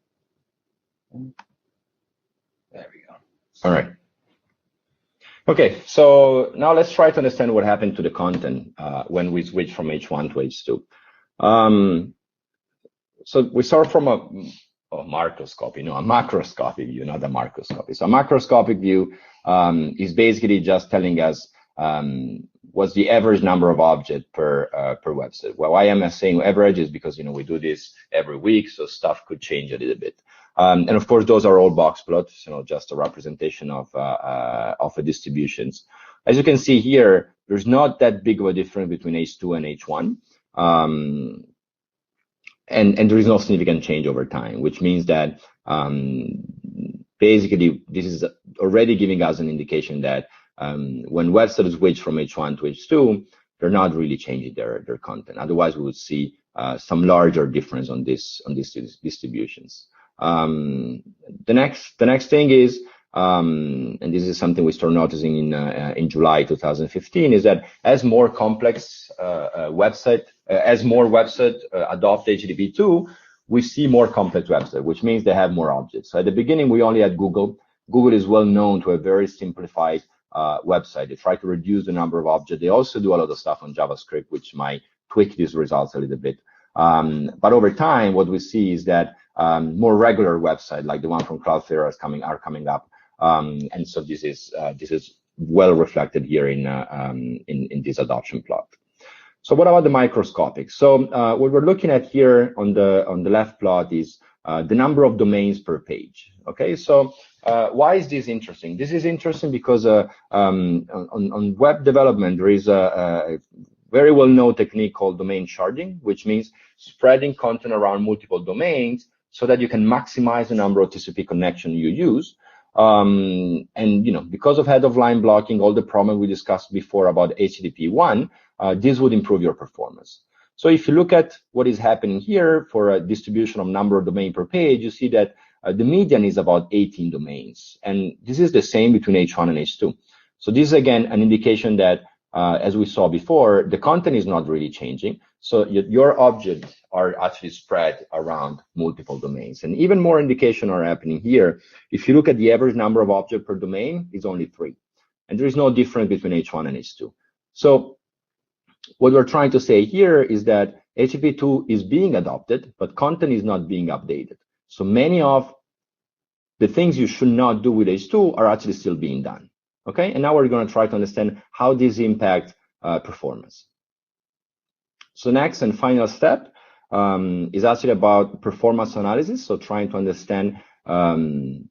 There we go. All right. Okay, so now let's try to understand what happened to the content when we switch from H1 to H2. So we start from a macroscopic, a macroscopic view, not a macroscopic. So a macroscopic view is basically just telling us what's the average number of objects per website. Well, why am I saying average is because we do this every week, so stuff could change a little bit. And of course, those are all box plots, just a representation of a distributions. As you can see here, there's not that big of a difference between H2 and H1. And there is no significant change over time, which means that basically this is already giving us an indication that when websites switch from H1 to H2, they're not really changing their content. Otherwise, we would see some larger difference on these distributions. The next thing is, and this is something we start noticing in July 2015, is that as more complex as more websites adopt HTTP2, we see more complex websites, which means they have more objects. So at the beginning, we only had Google. Google is well known to a very simplified website. They try to reduce the number of objects. They also do a lot of stuff on JavaScript, which might tweak these results a little bit. But over time, what we see is that more regular websites like the one from Cloudflare are coming up, and so this is well reflected here in this adoption plot. So what about the microscopic? So what we're looking at here on the left plot is the number of domains per page. Okay, so why is this interesting? This is interesting because on web development there is a very well-known technique called domain sharding, which means spreading content around multiple domains so that you can maximize the number of TCP connections you use. And because of head-of-line blocking, all the problems we discussed before about HTTP 1, this would improve your performance. So if you look at what is happening here for a distribution of number of domain per page, you see that the median is about 18 domains. And this is the same between H1 and H2. So this is, again, an indication that, as we saw before, the content is not really changing. So your objects are actually spread around multiple domains. And even more indication are happening here. If you look at the average number of objects per domain, it's only 3. And there is no difference between H1 and H2. So what we're trying to say here is that HTTP2 is being adopted, but content is not being updated. So many of the things you should not do with H2 are actually still being done. Okay, and now we're going to try to understand how this impacts performance. So next and final step is actually about performance analysis. So trying to understand, in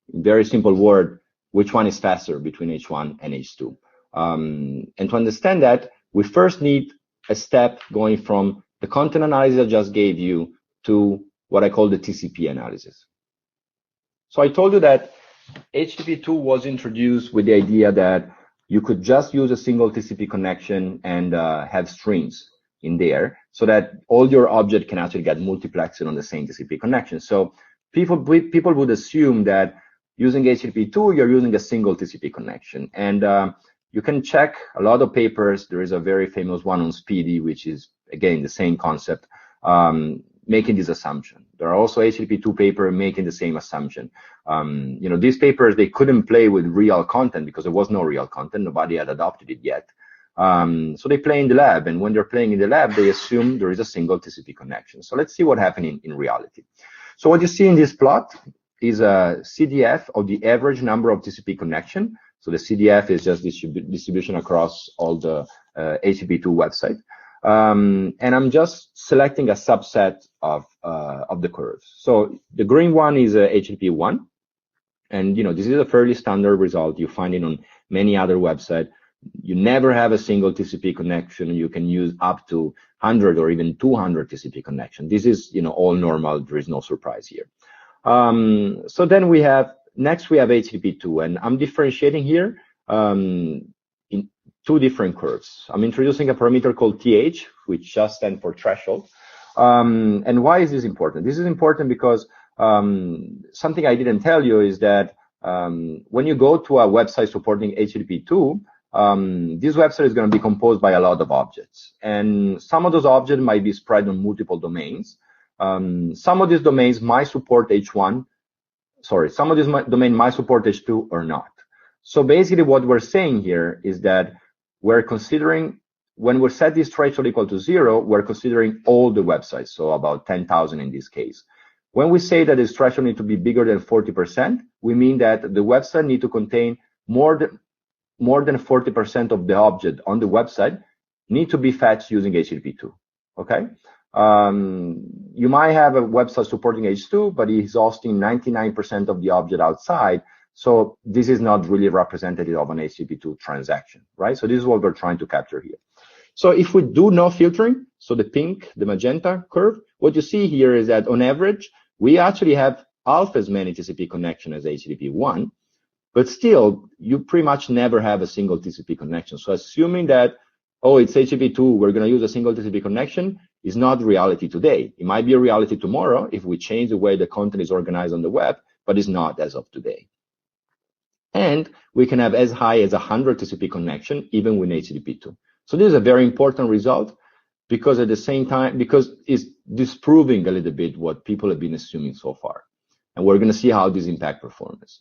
very simple word, which one is faster between H1 and H2. And to understand that, we first need a step going from the content analysis I just gave you to what I call the TCP analysis. So I told you that HTTP2 was introduced with the idea that you could just use a single TCP connection and have strings in there so that all your objects can actually get multiplexed on the same TCP connection. So people would assume that using HTTP2, you're using a single TCP connection. And you can check a lot of papers. There is a very famous one on Speedy, which is, again, the same concept, making this assumption. There are also HTTP2 papers making the same assumption. These papers, they couldn't play with real content because there was no real content. Nobody had adopted it yet. So they play in the lab. And when they're playing in the lab, they assume there is a single TCP connection. So let's see what happened in reality. So what you see in this plot is a CDF of the average number of TCP connection. So the CDF is just distribution across all the HTTP2 website. And I'm just selecting a subset of the curves. So the green one is HTTP 1. And this is a fairly standard result. You find it on many other websites. You never have a single TCP connection. You can use up to 100 or even 200 TCP connection. This is all normal. There is no surprise here. So then next we have HTTP 2, and I'm differentiating here in 2 different curves. I'm introducing a parameter called TH, which just stands for threshold. And why is this important? This is important because something I didn't tell you is that when you go to a website supporting HTTP 2, this website is going to be composed by a lot of objects. And some of those objects might be spread on multiple domains. Some of these domains might support H1. Some of these domain might support H2 or not. So basically what we're saying here is that we're considering, when we set this threshold equal to 0, we're considering all the websites, so about 10,000 in this case. When we say that this threshold needs to be bigger than 40%, we mean that the website needs to contain more than 40% of the object on the website need to be fetched using HTTP2, okay? You might have a website supporting H2, but it's hosting 99% of the object outside. So this is not really representative of an HTTP2 transaction, right? So this is what we're trying to capture here. So if we do no filtering, so the pink, the magenta curve, what you see here is that on average, we actually have half as many TCP connections as HTTP1, but still, you pretty much never have a single TCP connection. So assuming that, oh, it's HTTP2, we're going to use a single TCP connection, is not reality today. It might be a reality tomorrow if we change the way the content is organized on the web, but it's not as of today. And we can have as high as 100 TCP connection, even with HTTP2. So this is a very important result because at the same time, because it's disproving a little bit what people have been assuming so far. And we're going to see how this impacts performance.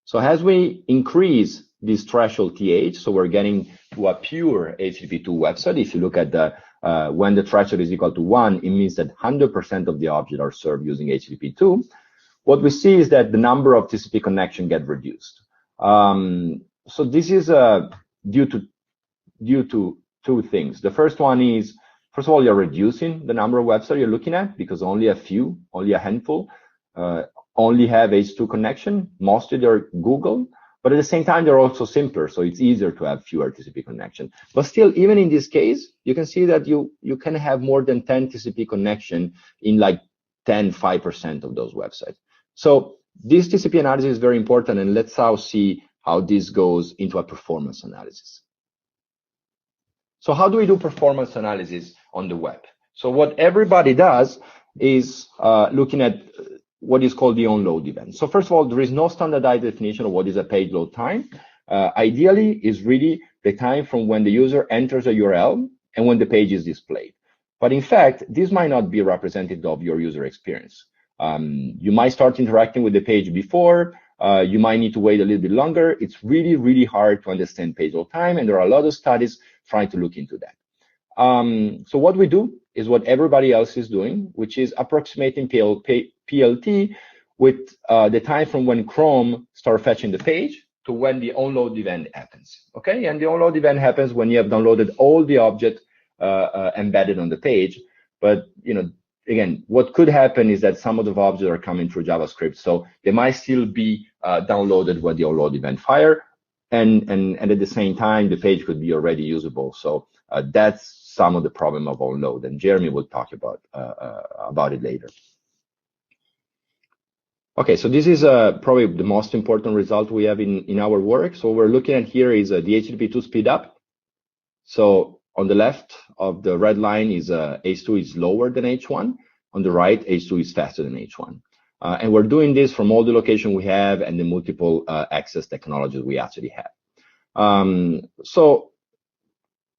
So as we increase this threshold TH, so we're getting to a pure HTTP2 website. If you look at the when the threshold is equal to 1, it means that 100% of the objects are served using HTTP2. What we see is that the number of TCP connections get reduced. So this is due to two things. The first one is, first of all, you're reducing the number of websites you're looking at, because only a handful only have H2 connection. Mostly they're Google, but at the same time, they're also simpler, so it's easier to have fewer TCP connections. But still, even in this case, you can see that you can have more than 10 TCP connection in like 5% of those websites. So this TCP analysis is very important, and let's now see how this goes into a performance analysis. So how do we do performance analysis on the web? So what everybody does is looking at what is called the on-load event. So first of all, there is no standardized definition of what is a page load time. Ideally, is really the time from when the user enters a URL and when the page is displayed. But in fact, this might not be representative of your user experience. You might start interacting with the page before, you might need to wait a little bit longer. It's really, really hard to understand page load time, and there are a lot of studies trying to look into that. So what we do is what everybody else is doing, which is approximating PLT with the time from when Chrome starts fetching the page to when the onload event happens. Okay, and the onload event happens when you have downloaded all the objects embedded on the page. But again, what could happen is that some of the objects are coming through JavaScript, so they might still be downloaded when the onload event fire, and at the same time the page could be already usable. So that's some of the problem of onload, and Jeremy will talk about it later. Okay, so this is probably the most important result we have in our work. So what we're looking at here is the HTTP2 speed up. So on the left of the red line is H2 is lower than H1. On the right, H2 is faster than H1. And we're doing this from all the location we have and the multiple access technologies we actually have. So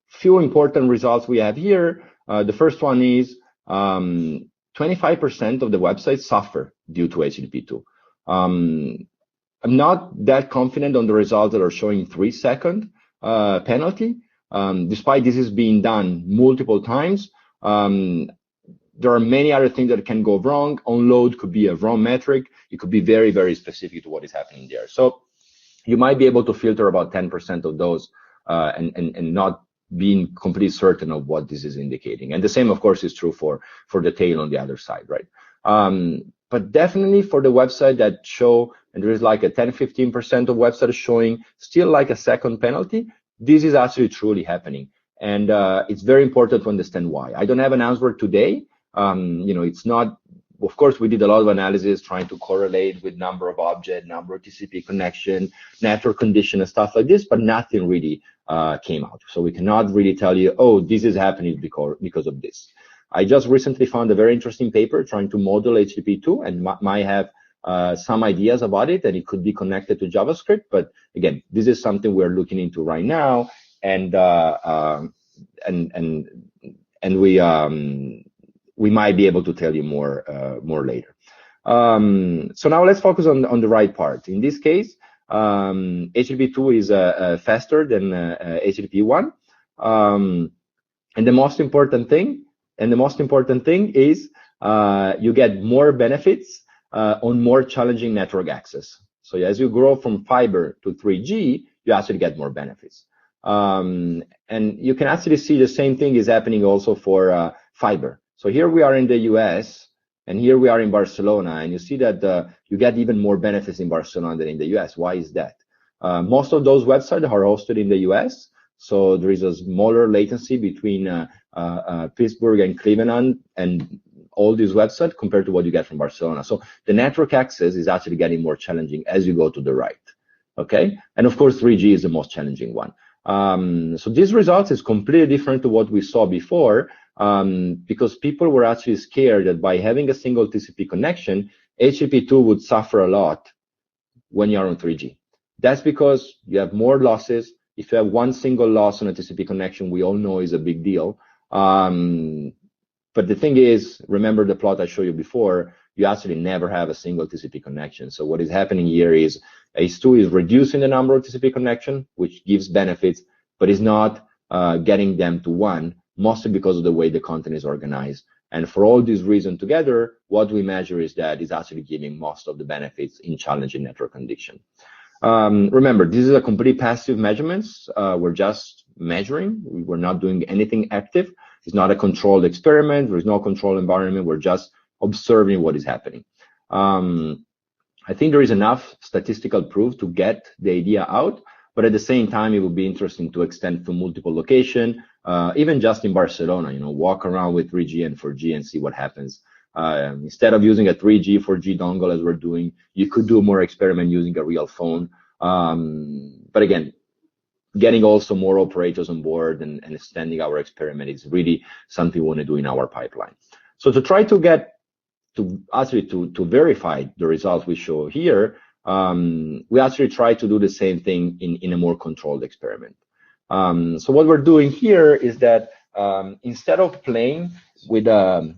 few important results we have here. The first one is 25% of the websites suffer due to HTTP2. I'm not that confident on the results that are showing 3-second penalty. Despite this is being done multiple times, there are many other things that can go wrong. Onload could be a wrong metric. It could be very, very specific to what is happening there. So you might be able to filter about 10% of those and not being completely certain of what this is indicating. And the same, of course, is true for the tail on the other side, right? But definitely for the website that show, and there is like a 10-15% of websites showing still like a second penalty, this is actually truly happening. And it's very important to understand why. I don't have an answer today. It's not, of course, we did a lot of analysis trying to correlate with number of objects, number of TCP connection, network condition and stuff like this, but nothing really came out. So we cannot really tell you, oh, this is happening because of this. I just recently found a very interesting paper trying to model HTTP2 and might have some ideas about it, and it could be connected to JavaScript. But again, this is something we're looking into right now, and we might be able to tell you more later. So now let's focus on the right part. In this case, HTTP2 is faster than HTTP1, and the most important thing is you get more benefits on more challenging network access. So as you grow from fiber to 3G, you actually get more benefits. And you can actually see the same thing is happening also for fiber. So here we are in the US, and here we are in Barcelona, and you see that you get even more benefits in Barcelona than in the US. Why is that? Most of those websites are hosted in the US, so there is a smaller latency between Pittsburgh and Cleveland and all these websites compared to what you get from Barcelona. So the network access is actually getting more challenging as you go to the right, okay? And of course, 3G is the most challenging one. So this result is completely different to what we saw before, because people were actually scared that by having a single TCP connection, HTTP2 would suffer a lot when you're on 3G. That's because you have more losses. If you have one single loss on a TCP connection, we all know is a big deal. But the thing is, remember the plot I showed you before, you actually never have a single TCP connection. So what is happening here is ACE2 is reducing the number of TCP connection, which gives benefits, but is not getting them to one, mostly because of the way the content is organized. And for all these reasons together, what we measure is that it's actually giving most of the benefits in challenging network condition. Remember, this is a complete passive measurements. We're just measuring. We're not doing anything active. It's not a controlled experiment. There's no controlled environment. We're just observing what is happening. I think there is enough statistical proof to get the idea out, but at the same time, it would be interesting to extend to multiple locations, even just in Barcelona, walk around with 3G and 4G and see what happens. Instead of using a 3G, 4G dongle as we're doing, you could do more experiment using a real phone. But again, getting also more operators on board and extending our experiment is really something we want to do in our pipeline. So to try to get to actually to verify the results we show here, we actually try to do the same thing in a more controlled experiment. So what we're doing here is that instead of playing with the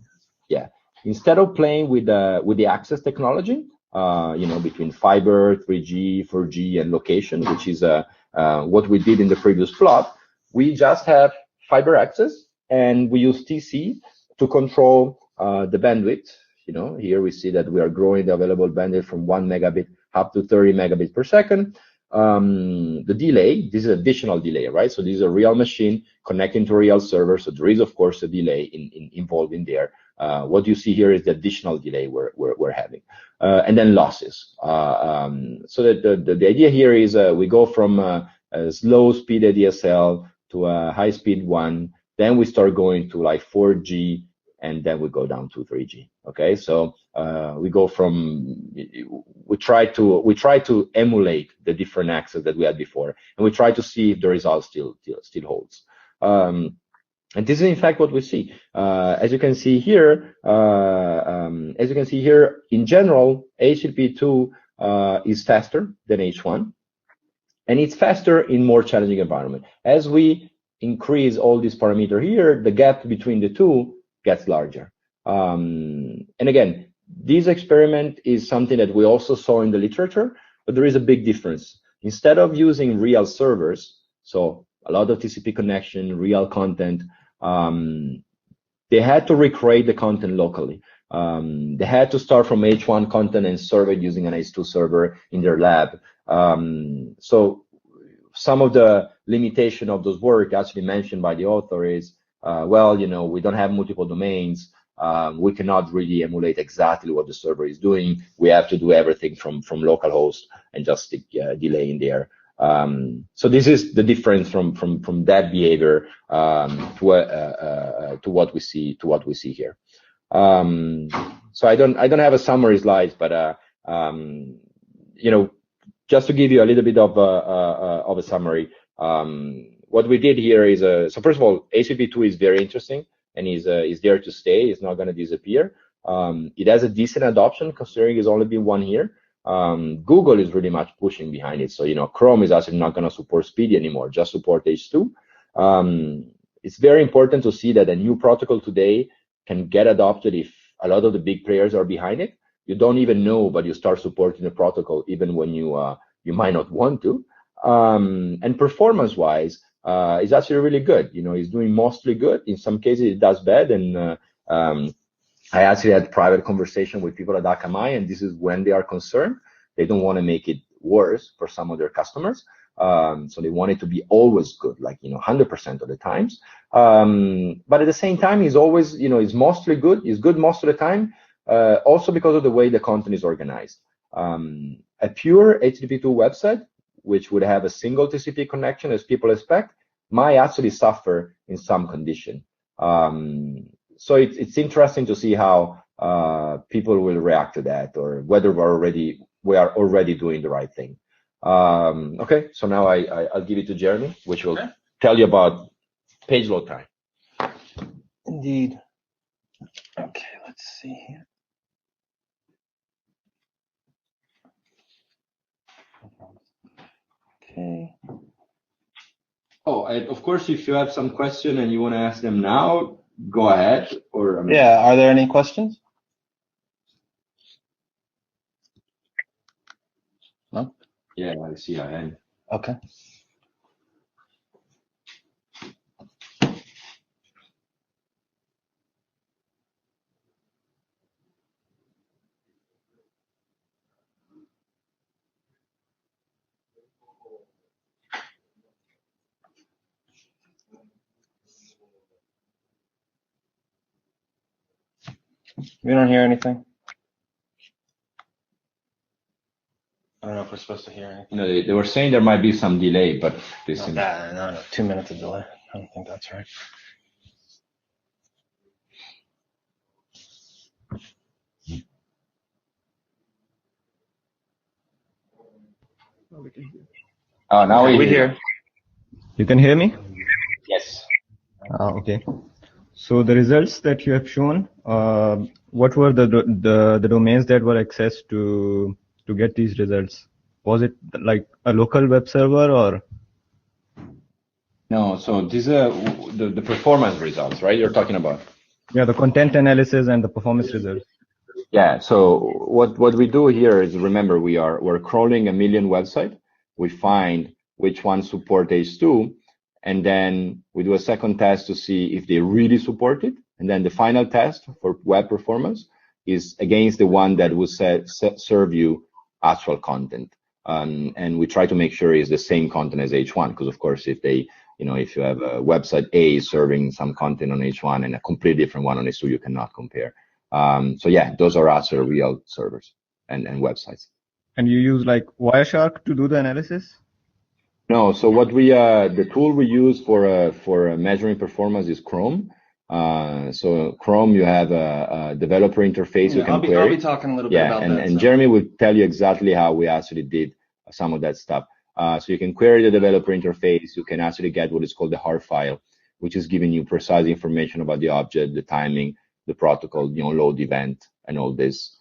access technology, between fiber, 3G, 4G, and location, which is what we did in the previous plot, we just have fiber access, and we use TC to control the bandwidth. Here we see that we are growing the available bandwidth from 1 megabit up to 30 megabits per second. The delay, this is additional delay, right? So this is a real machine connecting to a real server. So there is, of course, a delay involved in there. What you see here is the additional delay we're having. And then losses. So that the idea here is we go from a slow speed ADSL to a high speed one. Then we start going to like 4G, and then we go down to 3G. Okay, so we go from we try to emulate the different access that we had before, and we try to see if the result still holds. And this is in fact what we see. As you can see here, in general, HTTP2 is faster than H1, and it's faster in more challenging environment. As we increase all these parameters here, the gap between the two gets larger. And again, this experiment is something that we also saw in the literature, but there is a big difference. Instead of using real servers, so a lot of TCP connection, real content, they had to recreate the content locally. They had to start from H1 content and serve it using an H2 server in their lab. So some of the limitation of those work actually mentioned by the author is, well, we don't have multiple domains. We cannot really emulate exactly what the server is doing. We have to do everything from localhost and just stick delay in there. So this is the difference from that behavior to what we see here. So I don't have a summary slide, but just to give you a little bit of a summary. What we did here is so first of all, HTTP2 is very interesting and is there to stay. It's not going to disappear. It has a decent adoption considering it's only been 1 year. Google is really much pushing behind it. So, Chrome is actually not going to support Speedy anymore, just support H2. It's very important to see that a new protocol today can get adopted if a lot of the big players are behind it. You don't even know, but you start supporting the protocol even when you might not want to. And performance-wise, it's actually really good. It's doing mostly good. In some cases, it does bad. And I actually had private conversation with people at Akamai, and this is when they are concerned. They don't want to make it worse for some of their customers. So they want it to be always good, like 100% of the times. But at the same time, it's always it's mostly good. It's good most of the time. Also because of the way the content is organized. A pure HTTP2 website, which would have a single TCP connection as people expect, might actually suffer in some condition. So it's interesting to see how people will react to that, or whether we are already doing the right thing. Okay, so now I'll give it to Jeremy, which will tell you about page load time. Indeed. Okay, let's see here. Okay. Oh, and of course, if you have some question and you want to ask them now, go ahead. Or I mean, Yeah, are there any questions? No? yeah, I see. I am. Okay. We don't hear anything. I don't know if we're supposed to hear anything. No, they were saying there might be some delay, but this Not seems. that, no, 2 minutes of delay. I don't think that's right. Oh, now Okay, we we hear. You can hear me? Yes. Okay. So the results that you have shown, what were the domains that were accessed to get these results? Was it like a local web server or? No, so these are the performance results, right? You're talking about. Yeah, the content analysis and the performance results. Yeah. So what we do here is, remember, we're crawling 1 million website. We find which ones support H2, and then we do a second test to see if they really support it. And then the final test for web performance is against the one that will serve you actual content. And we try to make sure it's the same content as H1, because of course, if they, if you have a website A serving some content on H1 and a completely different one on H2, you cannot compare. So yeah, those are also real servers and websites. And you use like Wireshark to do the analysis? No, so what the tool we use for measuring performance is Chrome. So Chrome, you have a developer interface you can query. I'll be talking a little bit about that. And Jeremy will tell you exactly how we actually did some of that stuff. So you can query the developer interface. You can actually get what is called the hard file, which is giving you precise information about the object, the timing, the protocol, load event, and all this.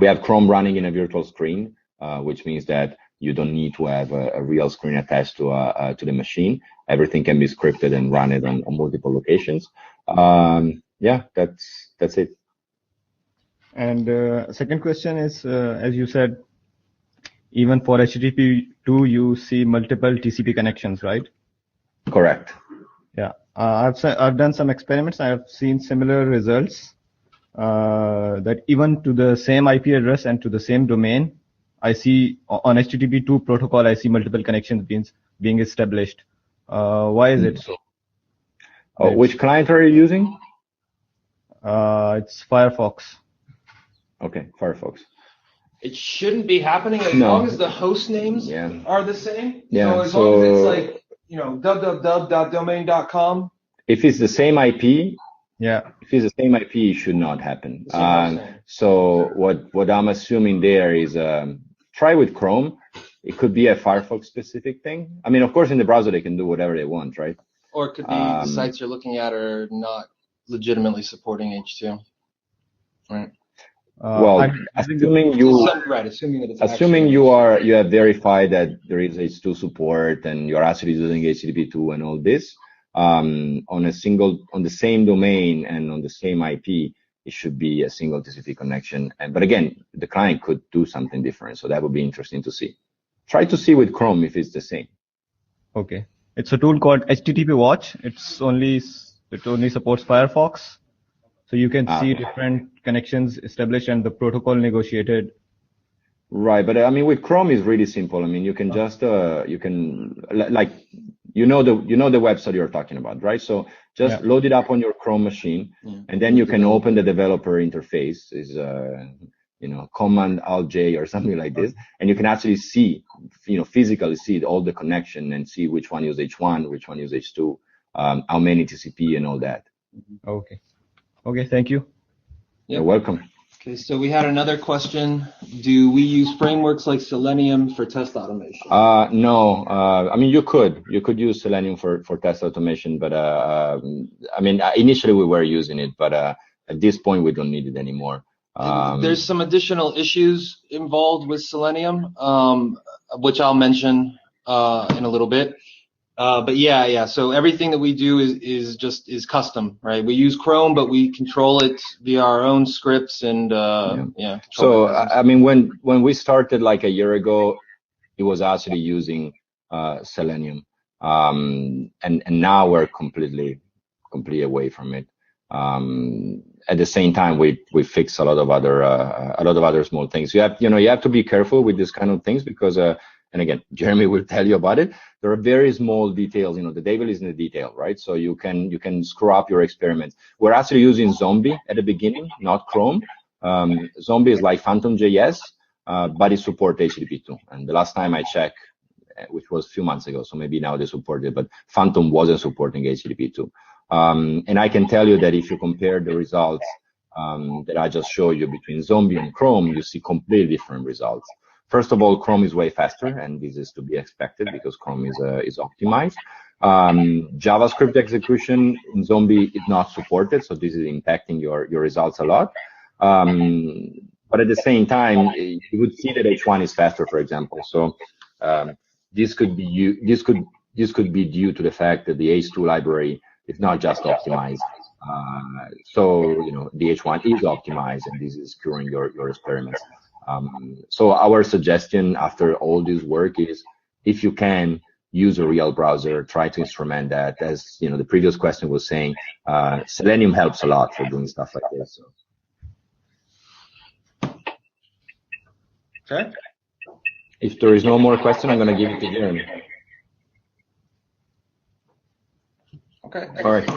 We have Chrome running in a virtual screen, which means that you don't need to have a real screen attached to the machine. Everything can be scripted and run it on multiple locations. Yeah, that's it. And second question is, as you said, even for HTTP2, you see multiple TCP connections, right? Correct. Yeah, I've done some experiments. I have seen similar results. That even to the same IP address and to the same domain, I see on HTTP2 protocol, I see multiple connections being established. Why is it so? Oh, which client are you using? It's Firefox. Okay, Firefox. It shouldn't be happening as long as the host names are the same. Yeah. So as long as it's like, www.domain.com. If it's the same IP, yeah. If it's the same IP, it should not happen. So what I'm assuming there is try with Chrome. It could be a Firefox specific thing. I mean, of course, in the browser they can do whatever they want, right? Or it could be the sites you're looking at are not legitimately supporting H2. Right. Well, assuming you have verified that there is H2 support and you're actually using HTTP2 and all this. On the same domain and on the same IP, it should be a single TCP connection. But again, the client could do something different, so that would be interesting to see. Try to see with Chrome if it's the same. Okay, it's a tool called HTTP Watch. It only supports Firefox, so you can see different connections established and the protocol negotiated. Right, but I mean, with Chrome is really simple. I mean, you can just the website you're talking about, right? So just load it up on your Chrome machine, and then you can open the developer interface. Is Command Alt J or something like this, and you can actually see, physically see all the connection and see which one use H1, which one use H2, how many TCP and all that. Okay, thank you. You're welcome. Okay, so we had another question. Do we use frameworks like Selenium for test automation? No. I mean, you could use Selenium for test automation, but I mean, initially we were using it, but at this point we don't need it anymore. There's some additional issues involved with Selenium, which I'll mention in a little bit. But yeah. So everything that we do is custom, right? We use Chrome, but we control it via our own scripts and So I mean, when we started like a year ago, it was actually using Selenium, and now we're completely away from it. At the same time, we fix a lot of other small things. You have to be careful with this kind of things because and again, Jeremy will tell you about it. There are very small details. The devil is in the detail, right? So you can screw up your experiments. We're actually using Zombie at the beginning, not Chrome. Zombie is like Phantom.js, but it supports HTTP2. And the last time I checked, which was a few months ago, so maybe now they support it, but Phantom wasn't supporting HTTP2. And I can tell you that if you compare the results that I just showed you between Zombie and Chrome, you see completely different results. First of all, Chrome is way faster, and this is to be expected because Chrome is optimized. JavaScript execution in Zombie is not supported, so this is impacting your results a lot. But at the same time, you would see that H1 is faster, for example. So this could be due to the fact that the H2 library is not just optimized. So the H1 is optimized, and this is curing your experiments. So our suggestion after all this work is, if you can, use a real browser, try to instrument that. As the previous question was saying, Selenium helps a lot for doing stuff like this. So. Okay. If there is no more question, I'm going to give it to Jeremy. Okay. All right.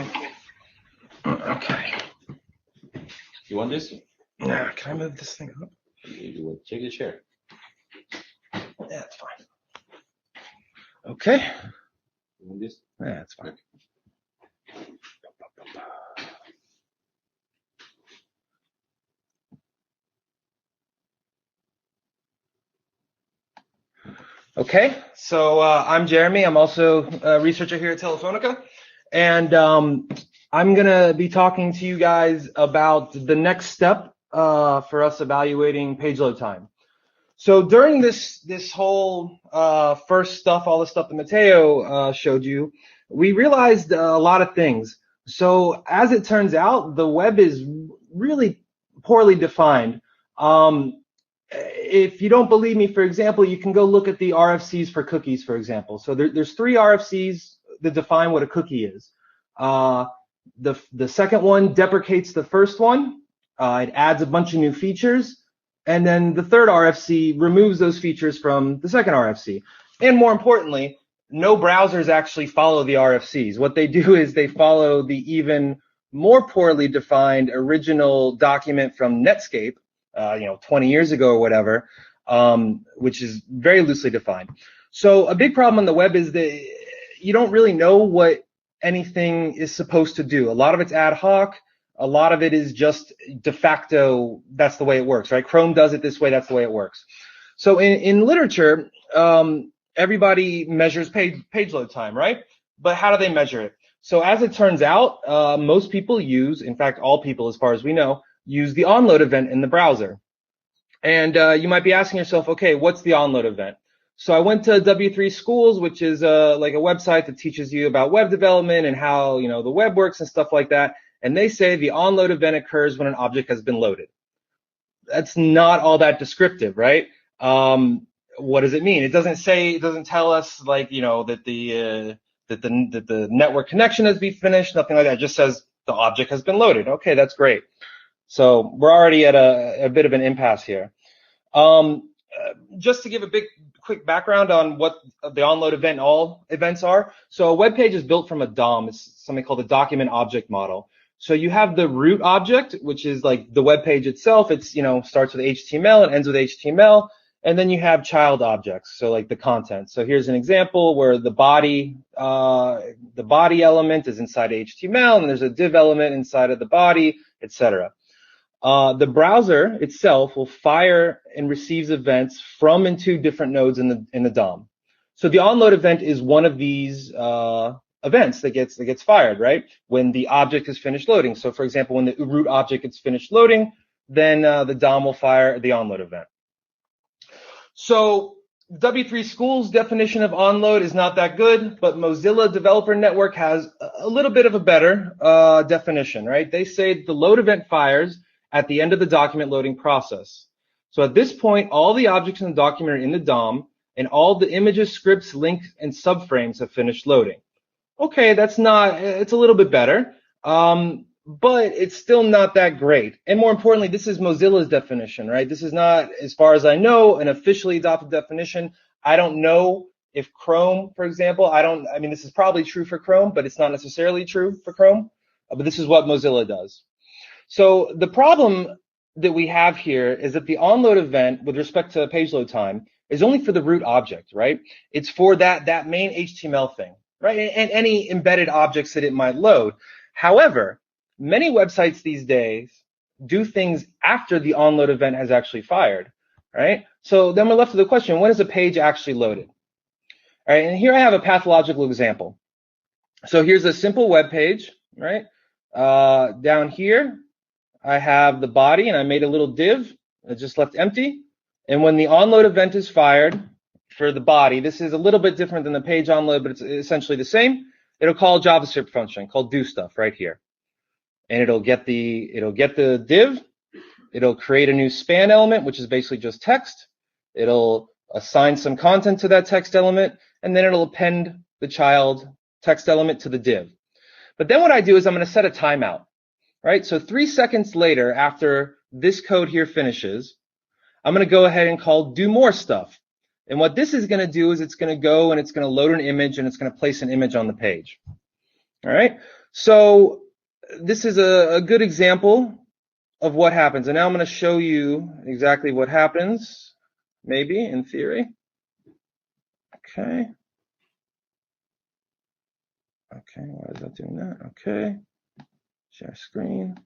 Okay. You want this? Yeah. Can I move this thing up? You will take the chair. Yeah, it's fine. Okay. You want this? Yeah, it's fine. Okay, so I'm Jeremy. I'm also a researcher here at Telefonica, and I'm gonna be talking to you guys about the next step for us evaluating page load time. So during this whole first stuff, all the stuff that Matteo showed you, we realized a lot of things. So as it turns out, the web is really poorly defined. If you don't believe me, for example, you can go look at the RFCs for cookies, for example. So there's 3 RFCs that define what a cookie is. The second one deprecates the first one. It adds a bunch of new features. And then the third RFC removes those features from the second RFC. And more importantly, no browsers actually follow the RFCs. What they do is they follow the even more poorly defined original document from Netscape, 20 years ago or whatever, which is very loosely defined. So a big problem on the web is that you don't really know what anything is supposed to do. A lot of it's ad hoc. A lot of it is just de facto. That's the way it works, right? Chrome does it this way. That's the way it works. So in literature, everybody measures page load time, right? But how do they measure it? So as it turns out, most people use, in fact, all people, as far as we know, use the onload event in the browser. And you might be asking yourself, okay, what's the onload event? So I went to W3 Schools, which is like a website that teaches you about web development and how the web works and stuff like that. And they say the onload event occurs when an object has been loaded. That's not all that descriptive, right? What does it mean? It doesn't tell us like that the network connection has been finished, nothing like that. It just says the object has been loaded. Okay, that's great. So we're already at a bit of an impasse here. Just to give a quick background on what the onload event, all events are. So a web page is built from a DOM. It's something called a document object model. So you have the root object, which is like the web page itself. It's starts with HTML and ends with HTML. And then you have child objects, so like the content. So here's an example where the body element is inside HTML, and there's a div element inside of the body, etc. The browser itself will fire and receives events from and to different nodes in the DOM. So the onload event is one of these events that gets fired, right? When the object is finished loading. So for example, when the root object gets finished loading, then the DOM will fire the onload event. So W3 School's definition of onload is not that good, but Mozilla Developer Network has a little bit of a better definition, right? They say the load event fires at the end of the document loading process. So at this point, all the objects in the document are in the DOM, and all the images, scripts, links, and subframes have finished loading. Okay, it's a little bit better, but it's still not that great. And more importantly, this is Mozilla's definition, right? This is not, as far as I know, an officially adopted definition. I don't know if Chrome, for example, I mean, this is probably true for Chrome, but it's not necessarily true for Chrome, but this is what Mozilla does. So the problem that we have here is that the onload event with respect to page load time is only for the root object, right? It's for that main HTML thing, right? And any embedded objects that it might load. However, many websites these days do things after the onload event has actually fired, right? So then we're left with the question, when is a page actually loaded? All right, and here I have a pathological example. So here's a simple web page, right? Down here, I have the body, and I made a little div that just left empty. And when the onload event is fired for the body, this is a little bit different than the page onload, but it's essentially the same. It'll call a JavaScript function called doStuff right here. And it'll get the div, it'll create a new span element, which is basically just text. It'll assign some content to that text element, and then it'll append the child text element to the div. But then what I do is I'm going to set a timeout, right? So 3 seconds later, after this code here finishes, I'm going to go ahead and call do more stuff. And what this is going to do is it's going to go and it's going to load an image and it's going to place an image on the page. All right. So this is a good example of what happens. And now I'm going to show you exactly what happens, maybe in theory. Okay. Okay. Why is that doing that? Okay. Share screen.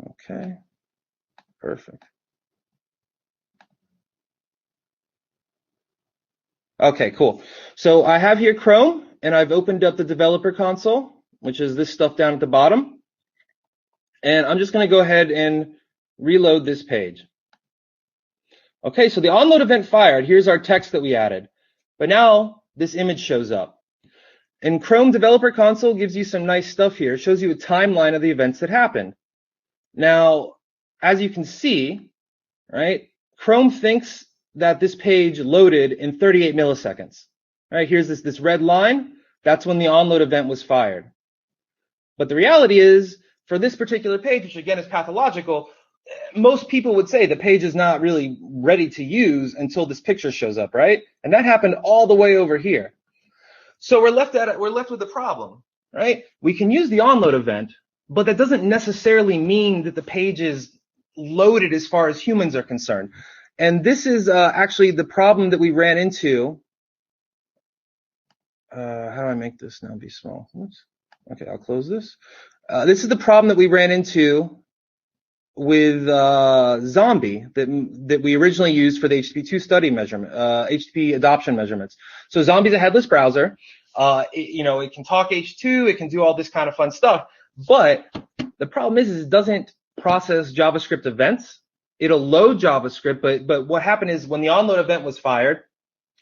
Okay. Perfect. Okay, cool. So I have here Chrome, and I've opened up the developer console, which is this stuff down at the bottom. And I'm just going to go ahead and reload this page. Okay, so the onload event fired. Here's our text that we added. But now this image shows up. And Chrome Developer Console gives you some nice stuff here. It shows you a timeline of the events that happened. Now, as you can see, right, Chrome thinks that this page loaded in 38 milliseconds. All right, here's this red line. That's when the onload event was fired. But the reality is, for this particular page, which again is pathological, most people would say the page is not really ready to use until this picture shows up, right? And that happened all the way over here. So we're left with a problem, right? We can use the onload event, but that doesn't necessarily mean that the page is loaded as far as humans are concerned. And this is actually the problem that we ran into. How do I make this now be small? Oops. Okay, I'll close this. This is the problem that we ran into with Zombie that we originally used for the HTTP2 study measurement, HTTP adoption measurements. So Zombie is a headless browser. It can talk H2, it can do all this kind of fun stuff. But the problem is it doesn't process JavaScript events. It'll load JavaScript, but what happened is when the onload event was fired,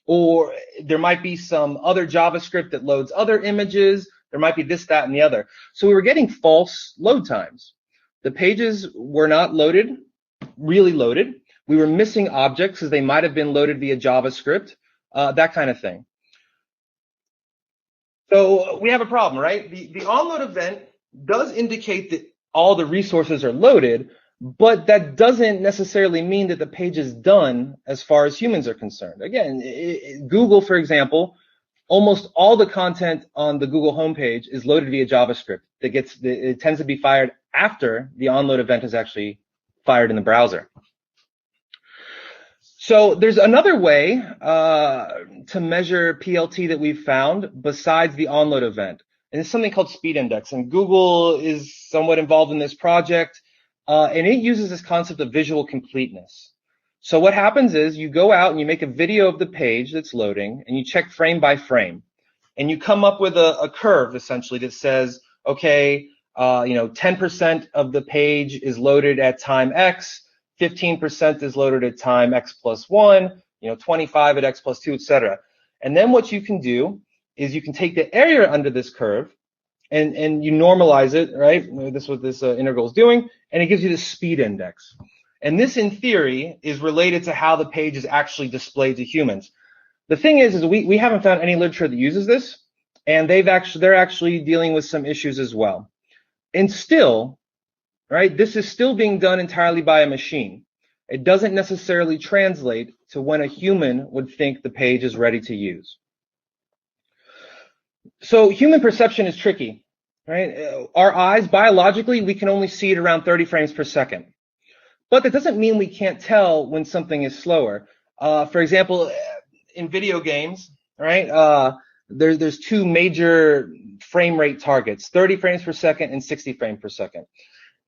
or there might be some other JavaScript that loads other images, there might be this, that, and the other. So we were getting false load times. The pages were not really loaded. We were missing objects because they might have been loaded via JavaScript, that kind of thing. So we have a problem, right? The onload event does indicate that all the resources are loaded, but that doesn't necessarily mean that the page is done as far as humans are concerned. Again, Google, for example, almost all the content on the Google homepage is loaded via JavaScript. It tends to be fired after the onload event is actually fired in the browser. So there's another way to measure PLT that we've found besides the onload event, and it's something called speed index. And Google is somewhat involved in this project. And it uses this concept of visual completeness. So what happens is you go out and you make a video of the page that's loading and you check frame by frame. And you come up with a curve essentially that says, okay, 10% of the page is loaded at time X, 15% is loaded at time X plus 1, 25 at x plus 2, etc. And then what you can do is you can take the area under this curve and you normalize it, right? This is what this integral is doing, and it gives you the speed index. And this, in theory, is related to how the page is actually displayed to humans. The thing is we haven't found any literature that uses this, and they're actually dealing with some issues as well. And still, right, this is still being done entirely by a machine. It doesn't necessarily translate to when a human would think the page is ready to use. So human perception is tricky, right? Our eyes, biologically, we can only see it around 30 frames per second. But that doesn't mean we can't tell when something is slower. For example, in video games, right, there's two major frame rate targets, 30 frames per second and 60 frames per second.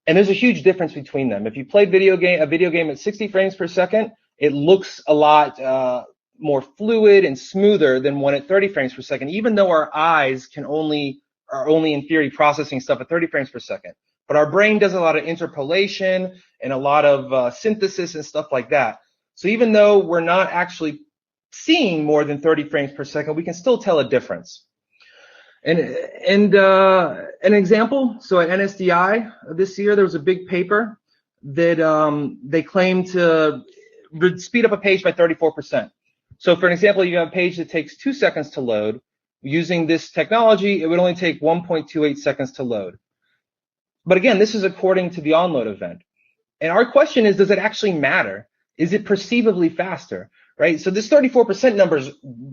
And there's a huge difference between them. If you play a video game at 60 frames per second, it looks a lot more fluid and smoother than one at 30 frames per second, even though our eyes are only in theory processing stuff at 30 frames per second. But our brain does a lot of interpolation and a lot of synthesis and stuff like that. So even though we're not actually seeing more than 30 frames per second, we can still tell a difference. And an example, so at NSDI this year, there was a big paper that they claimed to speed up a page by 34%. So for an example, you have a page that takes 2 seconds to load. Using this technology, it would only take 1.28 seconds to load. But again, this is according to the onload event. And our question is, does it actually matter? Is it perceivably faster, right? So this 34% number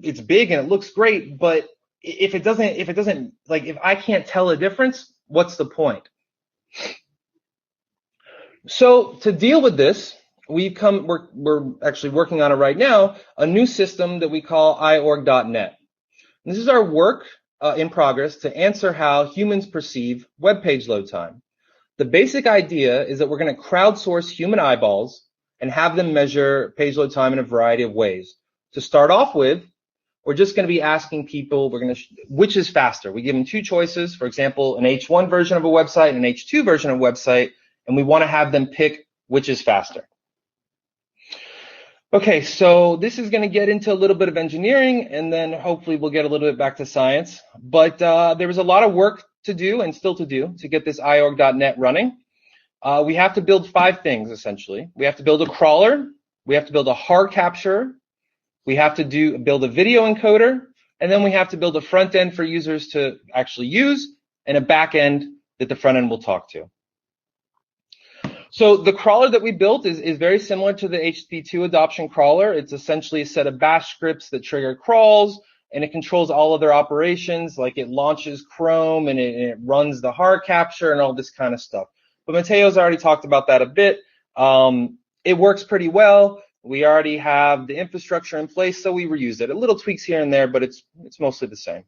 it's big and it looks great, but if I can't tell a difference, what's the point? So to deal with this, we're actually working on it right now, a new system that we call iorg.net. This is our work in progress to answer how humans perceive web page load time. The basic idea is that we're going to crowdsource human eyeballs and have them measure page load time in a variety of ways. To start off with, we're just going to be asking people, which is faster? We give them two choices, for example, an H1 version of a website and an H2 version of a website, and we want to have them pick which is faster. Okay, so this is going to get into a little bit of engineering, and then hopefully we'll get a little bit back to science. But there was a lot of work to do and still to do to get this iorg.net running. We have to build 5 things, essentially. We have to build a crawler. We have to build a hard capture. We have to build a video encoder. And then we have to build a front end for users to actually use and a back end that the front end will talk to. So the crawler that we built is very similar to the HTTP2 adoption crawler. It's essentially a set of bash scripts that trigger crawls, and it controls all of their operations, like it launches Chrome and it runs the hard capture and all this kind of stuff. But Matteo's already talked about that a bit. It works pretty well. We already have the infrastructure in place, so we reuse it. A little tweaks here and there, but it's mostly the same.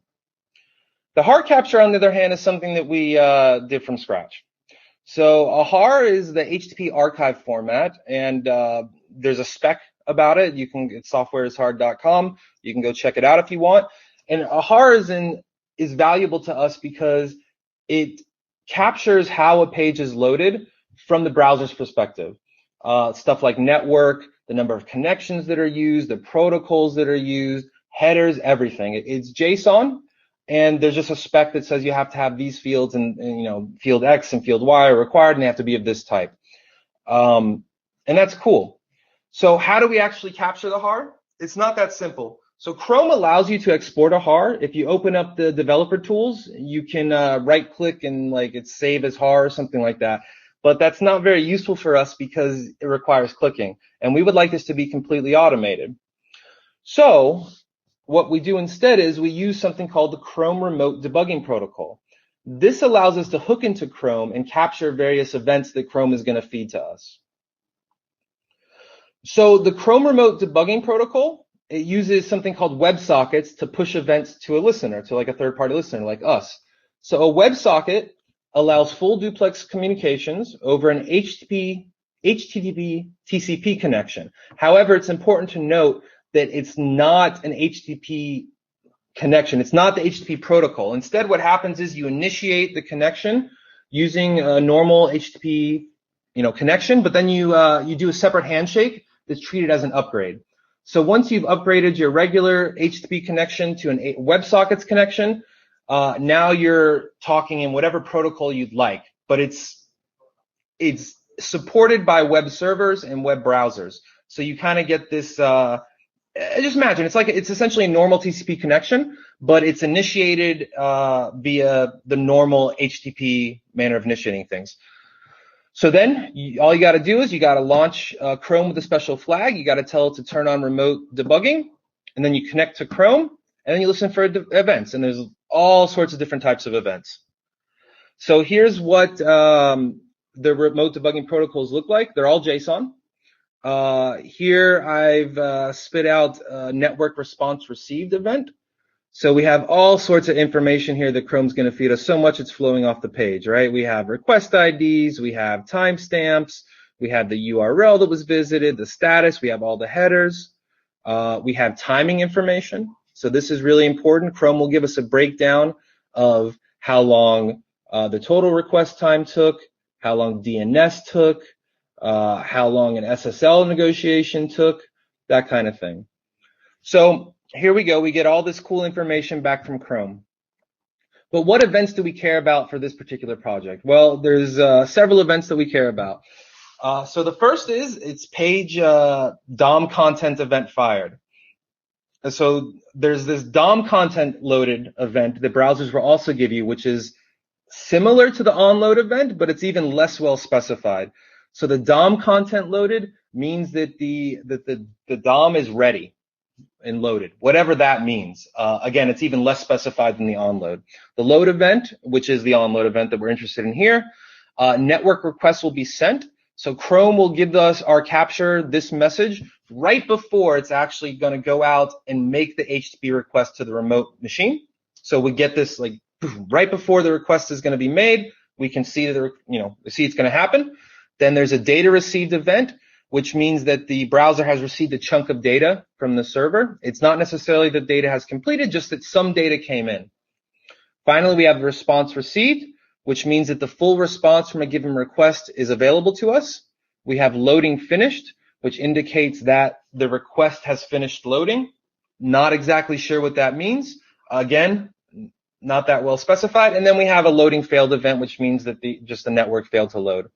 The hard capture, on the other hand, is something that we did from scratch. So a HAR is the HTTP archive format, and there's a spec about it. It's softwareishard.com. You can go check it out if you want. And a HAR is valuable to us because it captures how a page is loaded from the browser's perspective. Stuff like network, the number of connections that are used, the protocols that are used, headers, everything. It's JSON. And there's just a spec that says you have to have these fields and field X and field Y are required, and they have to be of this type. And that's cool. So how do we actually capture the HAR? It's not that simple. So Chrome allows you to export a HAR. If you open up the developer tools, you can right click and it's save as HAR or something like that. But that's not very useful for us because it requires clicking. And we would like this to be completely automated. So what we do instead is we use something called the Chrome Remote Debugging Protocol. This allows us to hook into Chrome and capture various events that Chrome is going to feed to us. So the Chrome Remote Debugging Protocol, it uses something called WebSockets to push events to a listener, to like a third-party listener like us. So a WebSocket allows full duplex communications over an HTTP TCP connection. However, it's important to note that it's not an HTTP connection. It's not the HTTP protocol. Instead, what happens is you initiate the connection using a normal HTTP connection, but then you do a separate handshake that's treated as an upgrade. So once you've upgraded your regular HTTP connection to a WebSockets connection, now you're talking in whatever protocol you'd like, but it's supported by web servers and web browsers. So you kind of get this, just imagine, it's essentially a normal TCP connection, but it's initiated via the normal HTTP manner of initiating things. So then all you got to do is you got to launch Chrome with a special flag. You got to tell it to turn on remote debugging, and then you connect to Chrome, and then you listen for events. And there's all sorts of different types of events. So here's what the remote debugging protocols look like. They're all JSON. Here I've spit out a network response received event. So we have all sorts of information here that Chrome's going to feed us so much it's flowing off the page, right? We have request IDs, we have timestamps, we have the URL that was visited, the status, we have all the headers, we have timing information. So this is really important. Chrome will give us a breakdown of how long the total request time took, how long DNS took, how long an SSL negotiation took, that kind of thing. So here we go. We get all this cool information back from Chrome. But what events do we care about for this particular project? Well, there's several events that we care about. So the first is it's page DOM content event fired. So there's this DOM content loaded event that browsers will also give you, which is similar to the onload event, but it's even less well specified. So the DOM content loaded means that the DOM is ready and loaded, whatever that means. Again, it's even less specified than the onload. The load event, which is the onload event that we're interested in here, network requests will be sent. So Chrome will give us our capture this message right before it's actually going to go out and make the HTTP request to the remote machine. So we get this like right before the request is going to be made. We can see that we see it's going to happen. Then there's a data received event, which means that the browser has received a chunk of data from the server. It's not necessarily that data has completed, just that some data came in. Finally, we have the response received, which means that the full response from a given request is available to us. We have loading finished, which indicates that the request has finished loading. Not exactly sure what that means. Again, not that well specified. And then we have a loading failed event, which means that just the network failed to load.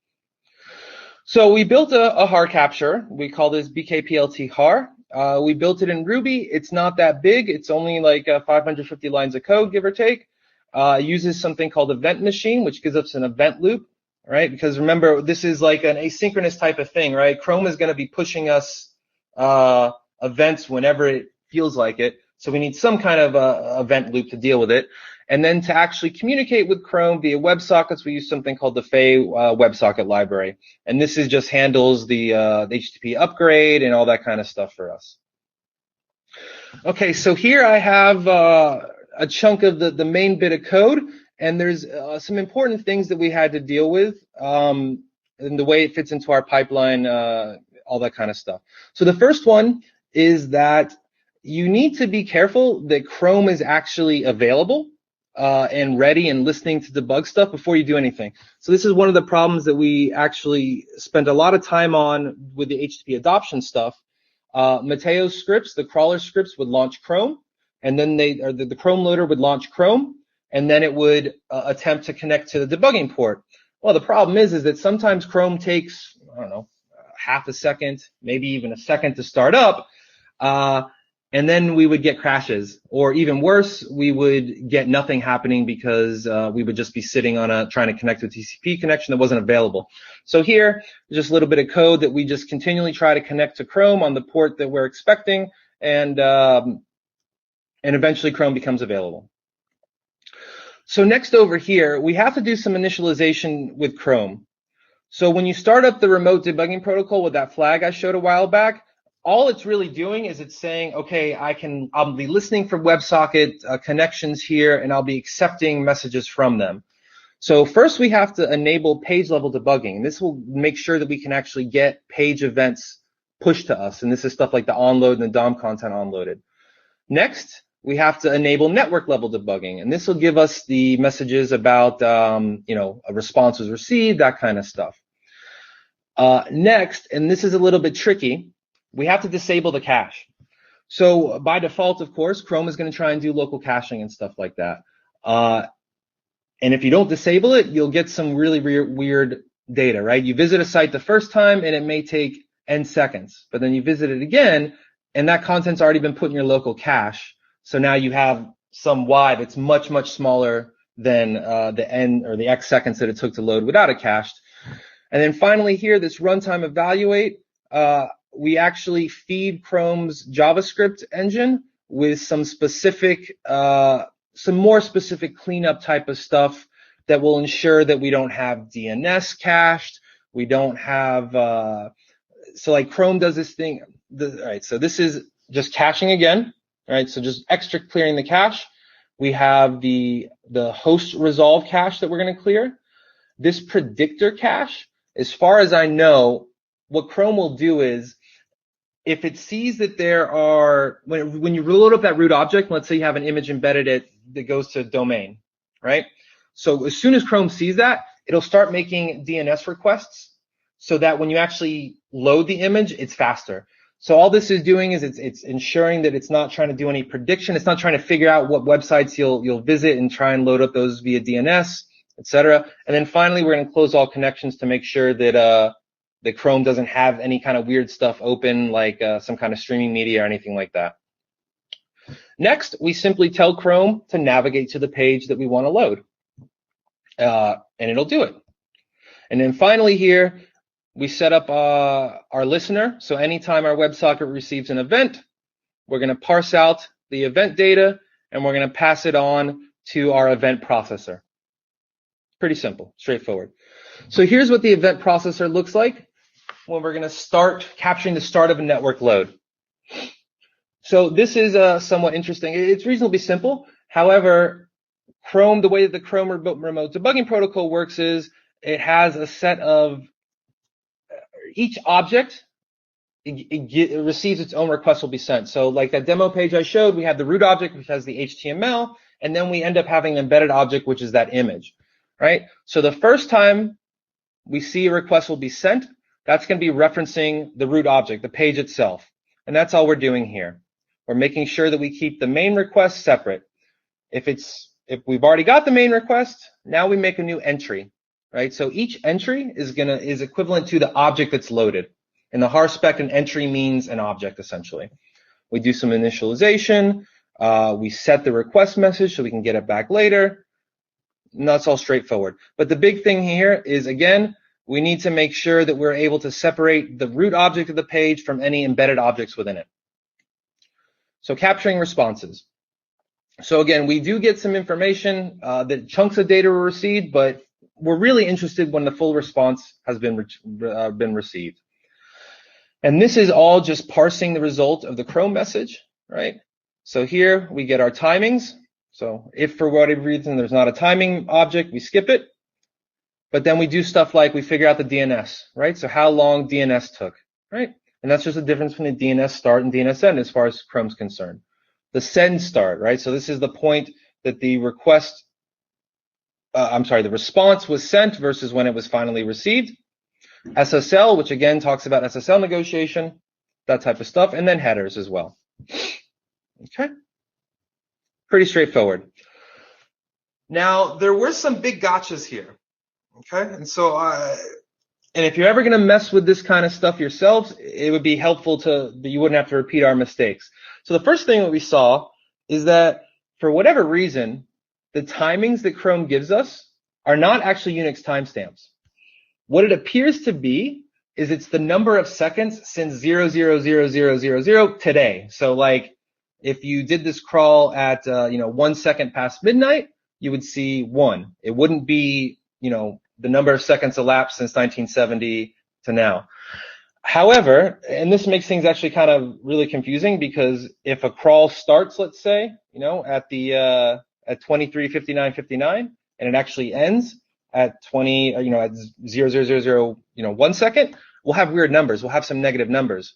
So we built a HAR capture. We call this BKPLT HAR. We built it in Ruby. It's not that big. It's only like 550 lines of code, give or take. It uses something called event machine, which gives us an event loop, right? Because remember, this is like an asynchronous type of thing, right? Chrome is going to be pushing us events whenever it feels like it. So we need some kind of event loop to deal with it. And then to actually communicate with Chrome via WebSockets, we use something called the Fay WebSocket library. And this is just handles the HTTP upgrade and all that kind of stuff for us. Okay, so here I have a chunk of the main bit of code, and there's some important things that we had to deal with and the way it fits into our pipeline, all that kind of stuff. So the first one is that you need to be careful that Chrome is actually available and ready and listening to debug stuff before you do anything. So this is one of the problems that we actually spent a lot of time on with the HTTP adoption stuff. Matteo's scripts, the crawler scripts, would launch Chrome, and then the Chrome loader would launch Chrome, and then it would attempt to connect to the debugging port. Well, the problem is that sometimes Chrome takes, I don't know, half a second, maybe even a second to start up. And then we would get crashes, or even worse, we would get nothing happening because we would just be sitting on trying to connect to a TCP connection that wasn't available. So here, just a little bit of code that we just continually try to connect to Chrome on the port that we're expecting, and eventually Chrome becomes available. So next over here, we have to do some initialization with Chrome. So when you start up the remote debugging protocol with that flag I showed a while back, all it's really doing is it's saying, okay, I'll be listening for WebSocket connections here, and I'll be accepting messages from them. So first we have to enable page level debugging. And this will make sure that we can actually get page events pushed to us. And this is stuff like the onload and the DOM content onloaded. Next, we have to enable network level debugging. And this will give us the messages about, a response was received, that kind of stuff. Next, and this is a little bit tricky, we have to disable the cache. So by default, of course, Chrome is going to try and do local caching and stuff like that. And if you don't disable it, you'll get some really weird data, right? You visit a site the first time and it may take n seconds, but then you visit it again and that content's already been put in your local cache. So now you have some y that's much, much smaller than the n or the x seconds that it took to load without a cache. And then finally here, this runtime evaluate, we actually feed Chrome's JavaScript engine with some specific, some more specific cleanup type of stuff that will ensure that we don't have DNS cached. We don't have, so like Chrome does this thing. All right, so this is just caching again, right? So just extra clearing the cache. We have the host resolve cache that we're going to clear. This predictor cache, as far as I know, what Chrome will do is, if it sees that there are, when you load up that root object, let's say you have an image embedded that goes to domain, right? So as soon as Chrome sees that, it'll start making DNS requests so that when you actually load the image, it's faster. So all this is doing is it's ensuring that it's not trying to do any prediction. It's not trying to figure out what websites you'll visit and try and load up those via DNS, etc. And then finally, we're going to close all connections to make sure that that Chrome doesn't have any kind of weird stuff open, like some kind of streaming media or anything like that. Next, we simply tell Chrome to navigate to the page that we want to load, and it'll do it. And then finally here, we set up our listener. So anytime our WebSocket receives an event, we're going to parse out the event data, and we're going to pass it on to our event processor. Pretty simple, straightforward. So here's what the event processor looks like when we're going to start capturing the start of a network load. So this is somewhat interesting. It's reasonably simple. However, Chrome, the way that the Chrome remote debugging protocol works is it has a set of each object, it receives its own request will be sent. So like that demo page I showed, we have the root object, which has the HTML, and then we end up having an embedded object, which is that image, right? So the first time we see a request will be sent, that's going to be referencing the root object, the page itself. And that's all we're doing here. We're making sure that we keep the main request separate. If we've already got the main request, now we make a new entry, right? So each entry is equivalent to the object that's loaded. In the HAR spec, an entry means an object, essentially. We do some initialization. We set the request message so we can get it back later. And that's all straightforward. But the big thing here is, again, we need to make sure that we're able to separate the root object of the page from any embedded objects within it. So capturing responses. So again, we do get some information that chunks of data were received, but we're really interested when the full response has been received. And this is all just parsing the result of the Chrome message, right? So here we get our timings. So if for whatever reason there's not a timing object, we skip it. But then we do stuff like we figure out the DNS, right? So how long DNS took, right? And that's just the difference between the DNS start and DNS end as far as Chrome's concerned. The send start, right? So this is the point that the request, the response was sent versus when it was finally received. SSL, which again talks about SSL negotiation, that type of stuff, and then headers as well. Okay, pretty straightforward. Now, there were some big gotchas here. Okay, and so, and if you're ever going to mess with this kind of stuff yourselves, it would be helpful that you wouldn't have to repeat our mistakes. So the first thing that we saw is that for whatever reason, the timings that Chrome gives us are not actually Unix timestamps. What it appears to be is it's the number of seconds since 000000 today. So like if you did this crawl at 1 second past midnight, you would see 1. It wouldn't be the number of seconds elapsed since 1970 to now. However, and this makes things actually kind of really confusing, because if a crawl starts, let's say, at 23:59:59, and it actually ends at 0.0001 second, we'll have weird numbers. We'll have some negative numbers.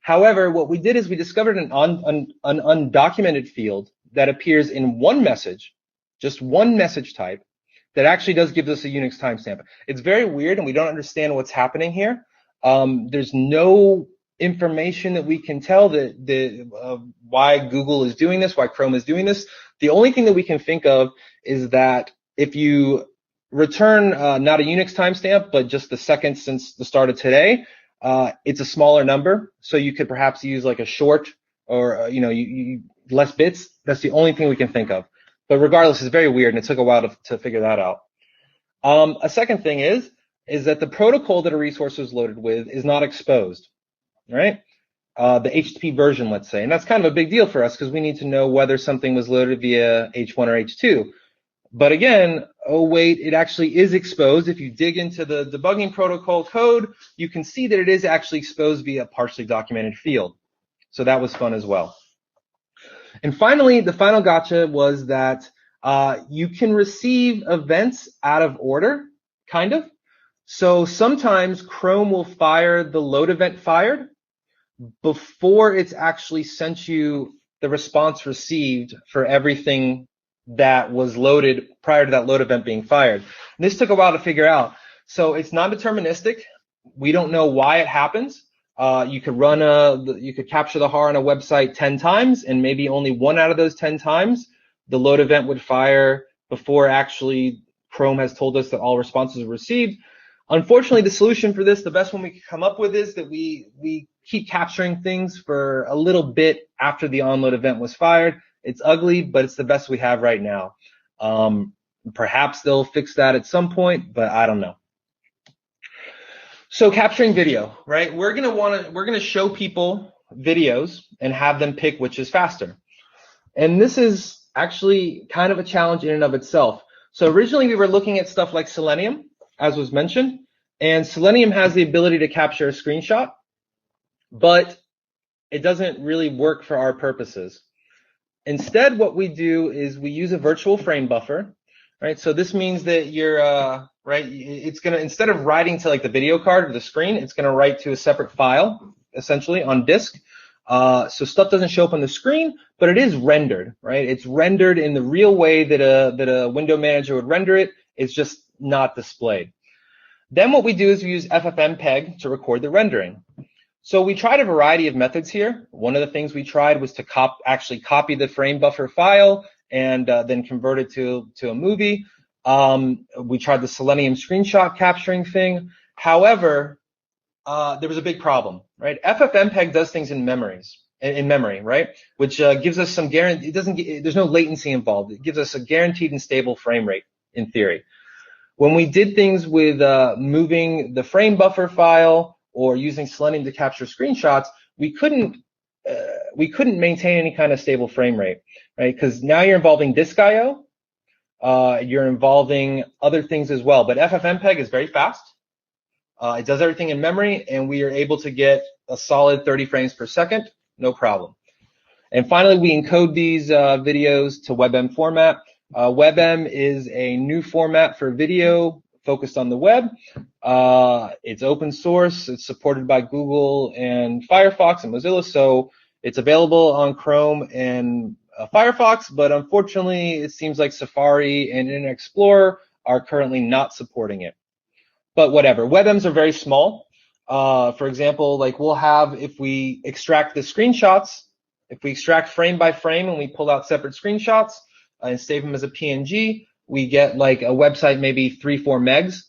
However, what we did is we discovered an undocumented field that appears in one message, just one message type, that actually does give us a Unix timestamp. It's very weird, and we don't understand what's happening here. There's no information that we can tell that why Google is doing this, why Chrome is doing this. The only thing that we can think of is that if you return not a Unix timestamp, but just the second since the start of today, it's a smaller number. So you could perhaps use like a short or less bits. That's the only thing we can think of. But regardless, it's very weird, and it took a while to figure that out. A second thing is that the protocol that a resource was loaded with is not exposed, right? The HTTP version, let's say. And that's kind of a big deal for us because we need to know whether something was loaded via H1 or H2. But again, oh wait, it actually is exposed. If you dig into the debugging protocol code, you can see that it is actually exposed via a partially documented field. So that was fun as well. And finally, the final gotcha was that you can receive events out of order, kind of. So sometimes Chrome will fire the load event fired before it's actually sent you the response received for everything that was loaded prior to that load event being fired. And this took a while to figure out. So it's non-deterministic. We don't know why it happens. You could capture the HAR on a website 10 times, and maybe only one out of those 10 times the load event would fire before actually Chrome has told us that all responses were received. Unfortunately, the solution for this, the best one we could come up with, is that we keep capturing things for a little bit after the onload event was fired. It's ugly, but it's the best we have right now. Perhaps they'll fix that at some point, but I don't know. So capturing video, right? We're gonna show people videos and have them pick which is faster. And this is actually kind of a challenge in and of itself. So originally we were looking at stuff like Selenium, as was mentioned, and Selenium has the ability to capture a screenshot, but it doesn't really work for our purposes. Instead, what we do is we use a virtual frame buffer, right? So this means that you're, right, it's gonna, instead of writing to like the video card or the screen, it's gonna write to a separate file, essentially on disk. So stuff doesn't show up on the screen, but it is rendered, right? It's rendered in the real way that a window manager would render it. It's just not displayed. Then what we do is we use FFmpeg to record the rendering. So we tried a variety of methods here. One of the things we tried was to actually copy the frame buffer file and then convert it to a movie. We tried the Selenium screenshot capturing thing. However, there was a big problem, right? FFmpeg does things in memory, right? Which gives us some guarantee. There's no latency involved. It gives us a guaranteed and stable frame rate in theory. When we did things with moving the frame buffer file or using Selenium to capture screenshots, we couldn't maintain any kind of stable frame rate, right? Because now you're involving disk I/O, you're involving other things as well. But FFmpeg is very fast. It does everything in memory, and we are able to get a solid 30 frames per second, no problem. And finally, we encode these videos to WebM format. WebM is a new format for video focused on the web. It's open source. It's supported by Google and Firefox and Mozilla, so it's available on Chrome and Firefox, but unfortunately, it seems like Safari and Internet Explorer are currently not supporting it. But whatever, WebMs are very small. For example, like we'll have, if we extract the screenshots, if we extract frame by frame and we pull out separate screenshots and save them as a PNG, we get like a website maybe 3-4 megs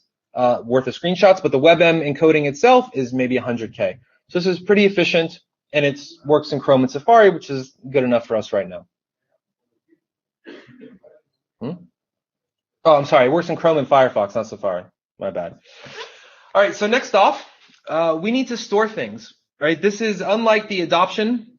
worth of screenshots, but the WebM encoding itself is maybe 100K. So this is pretty efficient, and it works in Chrome and Safari, which is good enough for us right now. Oh, I'm sorry, it works in Chrome and Firefox, not Safari. My bad. All right, so next off, we need to store things, right? This is unlike the adoption,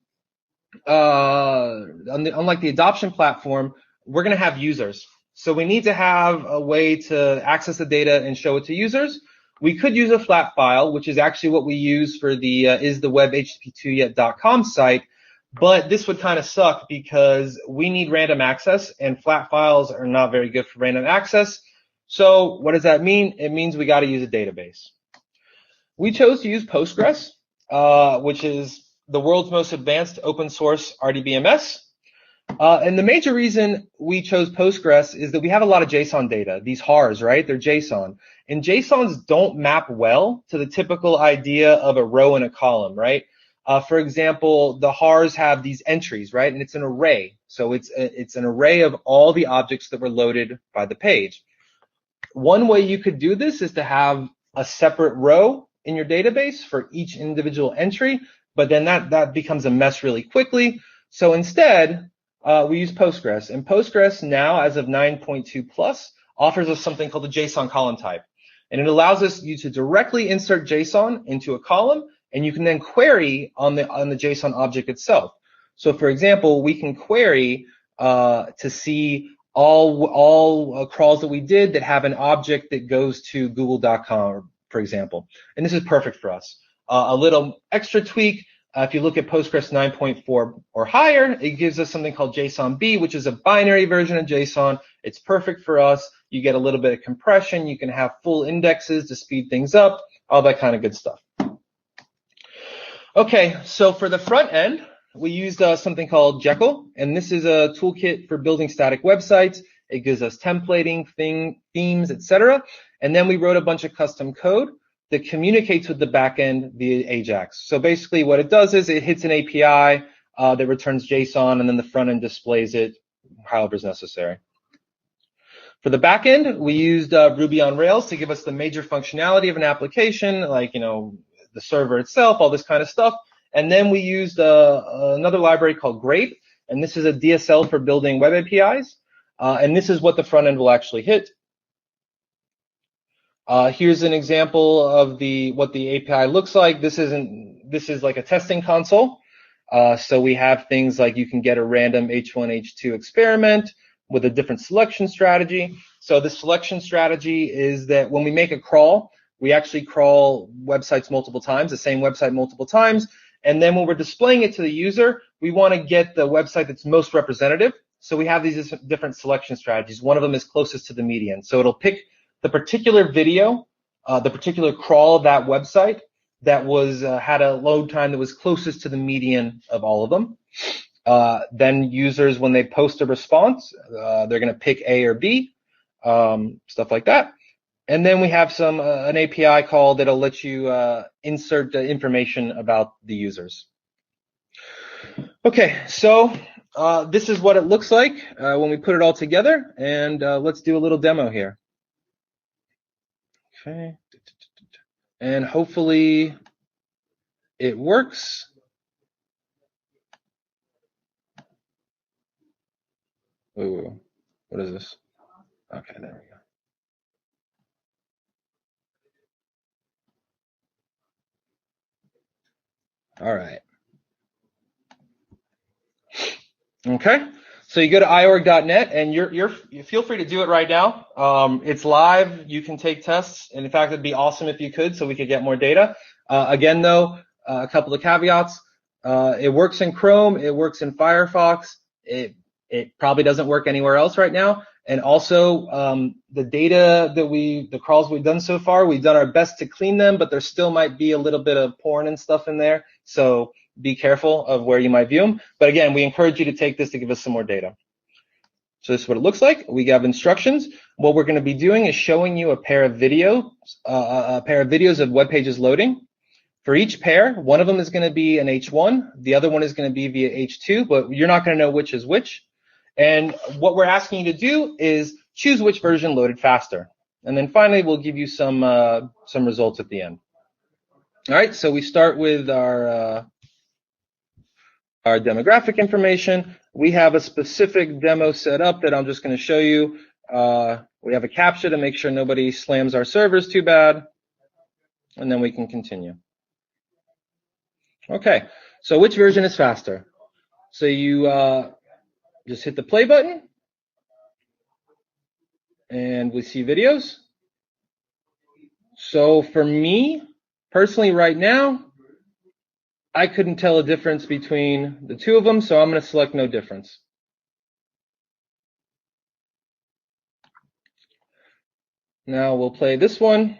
unlike the adoption platform, we're going to have users. So we need to have a way to access the data and show it to users. We could use a flat file, which is actually what we use for the isthewebhttp2yet.com site, but this would kind of suck because we need random access, and flat files are not very good for random access. So what does that mean? It means we got to use a database. We chose to use Postgres, which is the world's most advanced open source RDBMS. And the major reason we chose Postgres is that we have a lot of JSON data, these HARs, right? They're JSON. And JSONs don't map well to the typical idea of a row and a column, right? For example, the HARs have these entries, right? And it's an array. So it's an array of all the objects that were loaded by the page. One way you could do this is to have a separate row in your database for each individual entry, but then that becomes a mess really quickly. So instead, we use Postgres. And Postgres now, as of 9.2 plus, offers us something called the JSON column type. And it allows you to directly insert JSON into a column, and you can then query on the JSON object itself. So for example, we can query to see all crawls that we did that have an object that goes to google.com, for example. And this is perfect for us. A little extra tweak, if you look at Postgres 9.4 or higher, it gives us something called JSON-B, which is a binary version of JSON. It's perfect for us. You get a little bit of compression. You can have full indexes to speed things up, all that kind of good stuff. Okay, so for the front end, we used something called Jekyll, and this is a toolkit for building static websites. It gives us templating, themes, etc. And then we wrote a bunch of custom code that communicates with the backend via Ajax. So basically what it does is it hits an API that returns JSON, and then the front end displays it however is necessary. For the backend, we used Ruby on Rails to give us the major functionality of an application, like the server itself, all this kind of stuff. And then we used another library called Grape, and this is a DSL for building web APIs. And this is what the front end will actually hit. Here's an example of what the API looks like. This is like a testing console. So we have things like you can get a random H1, H2 experiment with a different selection strategy. So the selection strategy is that when we make a crawl, we actually crawl websites multiple times, the same website multiple times. And then when we're displaying it to the user, we want to get the website that's most representative. So we have these different selection strategies. One of them is closest to the median. So it'll pick the particular video, the particular crawl of that website that had a load time that was closest to the median of all of them. Then users, when they post a response, they're going to pick A or B, stuff like that. And then we have an API call that'll let you insert information about the users. Okay, so this is what it looks like when we put it all together, and let's do a little demo here. Okay, and hopefully it works. Ooh, what is this? Okay, there we go. All right. Okay. So you go to iorg.net, and you feel free to do it right now. It's live. You can take tests, and in fact, it'd be awesome if you could, so we could get more data. Again, though, a couple of caveats. It works in Chrome. It works in Firefox. It probably doesn't work anywhere else right now. And also, the data the crawls we've done so far, we've done our best to clean them, but there still might be a little bit of porn and stuff in there. So be careful of where you might view them. But again, we encourage you to take this to give us some more data. So this is what it looks like. We have instructions. What we're going to be doing is showing you a pair of videos of web pages loading. For each pair, one of them is going to be an H1, the other one is going to be via H2, but you're not going to know which is which. And what we're asking you to do is choose which version loaded faster. And then finally, we'll give you some results at the end. All right, so we start with our demographic information. We have a specific demo set up that I'm just going to show you. We have a CAPTCHA to make sure nobody slams our servers too bad. And then we can continue. Okay, so which version is faster? So you just hit the play button, and we see videos. So for me, personally right now, I couldn't tell a difference between the two of them, so I'm going to select no difference. Now we'll play this one.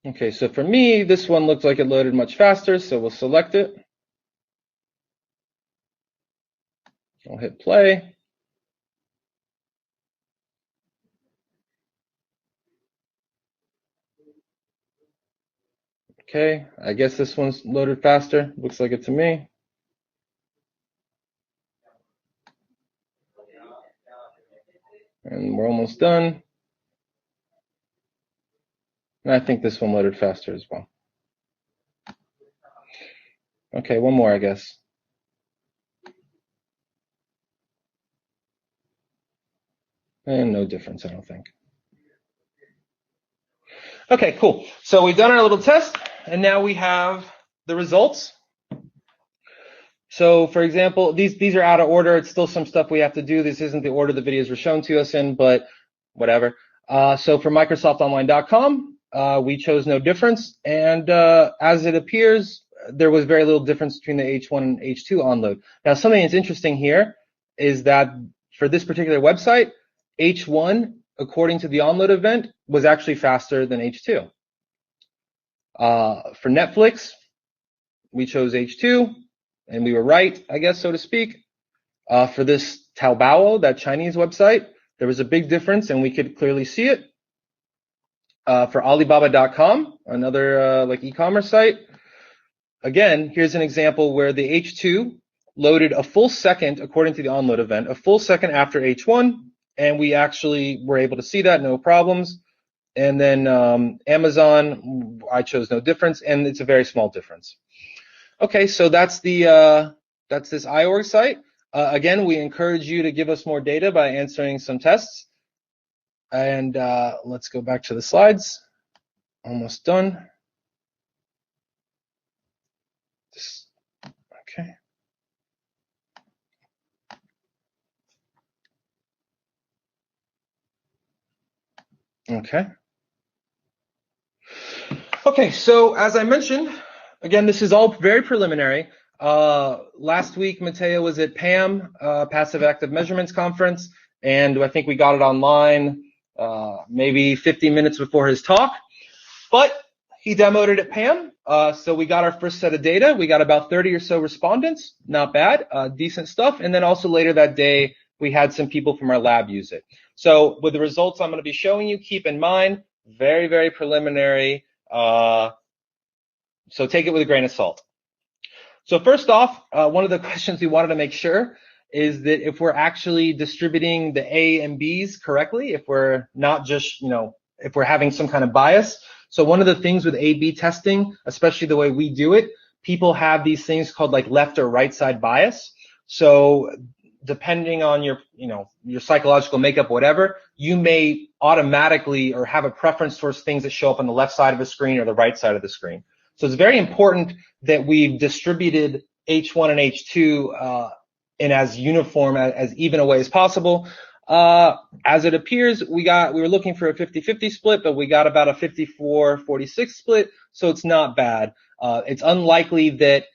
Okay, so for me, this one looks like it loaded much faster, so we'll select it. I'll hit play. Okay, I guess this one's loaded faster. Looks like it to me. And we're almost done. And I think this one loaded faster as well. Okay, one more, I guess. And no difference, I don't think. Okay, cool. So we've done our little test, and now we have the results. So, for example, these are out of order. It's still some stuff we have to do. This isn't the order the videos were shown to us in, but whatever. So for MicrosoftOnline.com, we chose no difference, and as it appears, there was very little difference between the H1 and H2 onload. Now, something that's interesting here is that for this particular website, H1, according to the onload event, was actually faster than H2. For Netflix, we chose H2, and we were right, I guess, so to speak. For this Taobao, that Chinese website, there was a big difference, and we could clearly see it. For Alibaba.com, another like e-commerce site, again, here's an example where the H2 loaded a full second, according to the onload event, a full second after H1, and we actually were able to see that, no problems. And then Amazon, I chose no difference, and it's a very small difference. Okay, so that's the that's this iOrg site. Again, we encourage you to give us more data by answering some tests. And let's go back to the slides. Almost done. Okay. Okay. Okay, so as I mentioned, again, this is all very preliminary. Last week, Matteo was at PAM, Passive Active Measurements Conference, and I think we got it online maybe 50 minutes before his talk. But he demoed it at PAM, so we got our first set of data. We got about 30 or so respondents, not bad, decent stuff. And then also later that day, we had some people from our lab use it. So with the results I'm going to be showing you, keep in mind, very, very preliminary. So take it with a grain of salt. So first off, one of the questions we wanted to make sure is that if we're actually distributing the A and Bs correctly, if we're not just, if we're having some kind of bias. So one of the things with A/B testing, especially the way we do it, people have these things called like left or right side bias. So depending on your, your psychological makeup, whatever, you may automatically or have a preference towards things that show up on the left side of the screen or the right side of the screen. So it's very important that we've distributed H1 and H2 in as uniform, as even a way as possible. As it appears, we were looking for a 50-50 split, but we got about a 54-46 split, so it's not bad. It's unlikely that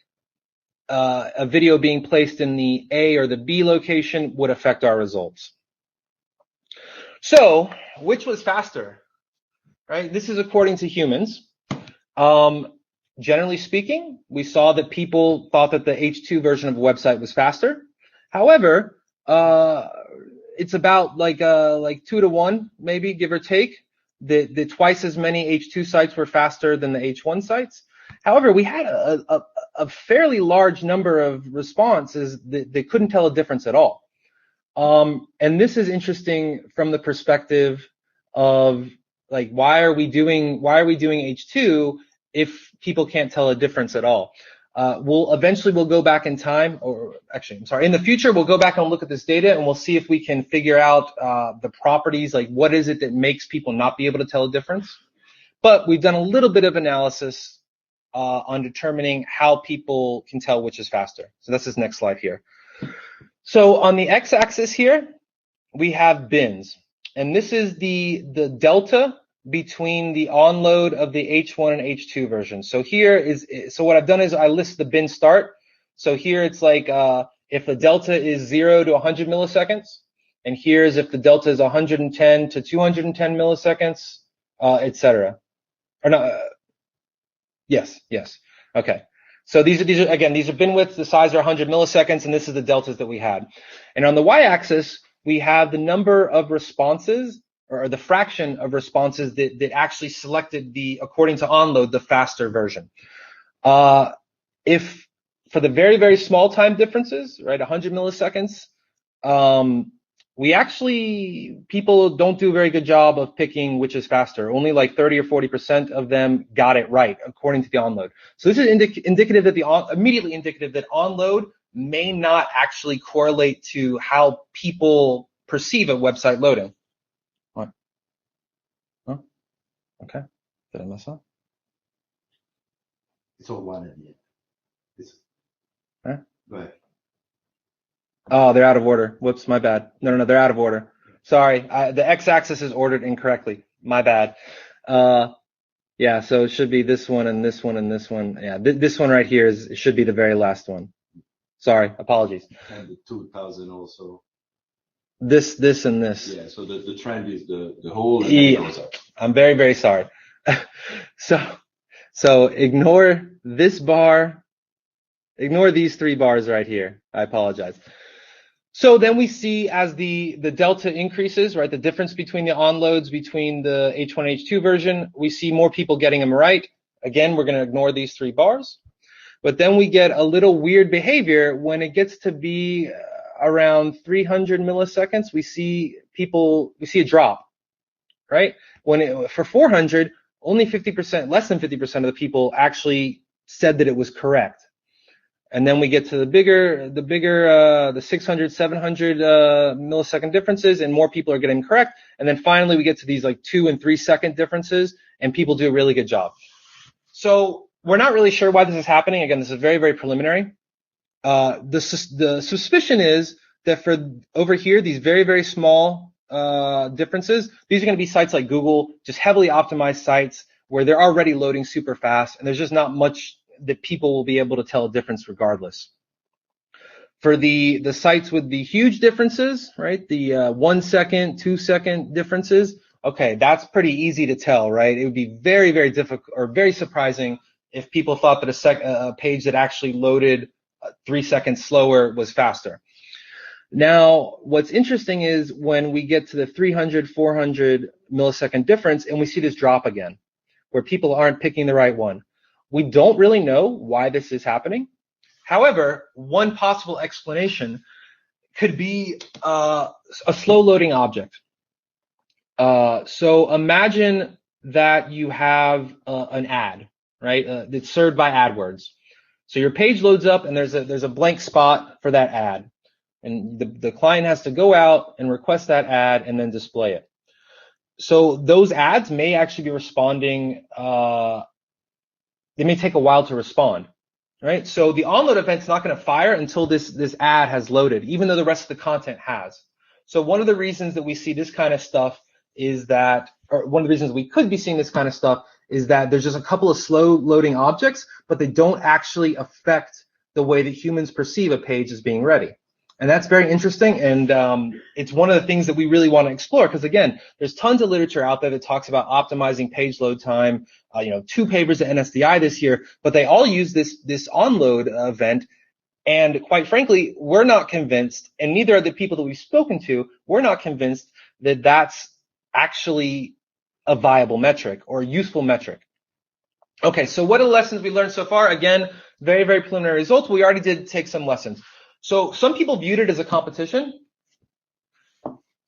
a video being placed in the A or the B location would affect our results. So, which was faster, right? This is according to humans. Generally speaking, we saw that people thought that the H2 version of a website was faster. However, it's about like 2 to 1, maybe, give or take. The twice as many H2 sites were faster than the H1 sites. However, we had a fairly large number of responses that they couldn't tell a difference at all. And this is interesting from the perspective of like, why are we doing H2 if people can't tell a difference at all? We'll go back in time, or actually, I'm sorry, in the future, we'll go back and look at this data and we'll see if we can figure out the properties, like what is it that makes people not be able to tell a difference. But we've done a little bit of analysis on determining how people can tell which is faster. So that's this next slide here. So on the x-axis here, we have bins, and this is the delta between the onload of the H1 and H2 version. So so what I've done is I list the bin start. So here it's like if the delta is 0 to 100 milliseconds, and here's if the delta is 110 to 210 milliseconds, etc. Or no? Yes. Okay. So these are bin widths. The size are 100 milliseconds, and this is the deltas that we had. And on the y-axis, we have the number of responses or the fraction of responses that actually selected according to onload, the faster version. If for the very, very small time differences, right, 100 milliseconds, people don't do a very good job of picking which is faster. Only like 30 or 40% of them got it right according to the onload. So this is indicative that immediately indicative that onload may not actually correlate to how people perceive a website loading. What? Huh? Okay. Did I mess up? It's all one at the end. Huh? Go ahead. Oh, they're out of order. Whoops, my bad. No, they're out of order. Sorry, the x-axis is ordered incorrectly. My bad. Yeah, so it should be this one and this one and this one. Yeah, this one right here should be the very last one. Sorry, apologies. And the 2000 also. This, and this. Yeah, so the trend is the whole. And Yeah, goes up. I'm very, very sorry. So ignore this bar. Ignore these 3 bars right here. I apologize. So then we see as the delta increases, right, the difference between the onloads between the H1 and H2 version, we see more people getting them right. Again, we're going to ignore these 3 bars. But then we get a little weird behavior when it gets to be around 300 milliseconds. We see a drop, right? For 400, only 50%, less than 50% of the people actually said that it was correct. And then we get to the 600, 700 millisecond differences, and more people are getting correct. And then finally, we get to these like 2 and 3 second differences, and people do a really good job. So we're not really sure why this is happening. Again, this is very, very preliminary. The suspicion is that for over here, these very, very small differences, these are going to be sites like Google, just heavily optimized sites where they're already loading super fast, and there's just not much that people will be able to tell a difference regardless. For the sites with the huge differences, right, the 1 second, 2 second differences, okay, that's pretty easy to tell, right? It would be very, very difficult or very surprising if people thought that a page that actually loaded 3 seconds slower was faster. Now, what's interesting is when we get to the 300, 400 millisecond difference and we see this drop again, where people aren't picking the right one. We don't really know why this is happening. However, one possible explanation could be a slow loading object. So imagine that you have an ad, right? That's served by AdWords. So your page loads up and there's a blank spot for that ad. And the client has to go out and request that ad and then display it. So those ads may actually be responding, they may take a while to respond, right? So the onload event's not going to fire until this ad has loaded, even though the rest of the content has. So one of the reasons that we see this kind of stuff is that, or one of the reasons we could be seeing this kind of stuff is that there's just a couple of slow loading objects, but they don't actually affect the way that humans perceive a page as being ready. And that's very interesting, and it's one of the things that we really want to explore, because again, there's tons of literature out there that talks about optimizing page load time. 2 papers at NSDI this year, but they all use this onload event, and quite frankly, we're not convinced, and neither are the people that we've spoken to, we're not convinced that that's actually a viable metric or a useful metric. Okay, so what are the lessons we learned so far? Again, very, very preliminary results. We already did take some lessons. So some people viewed it as a competition.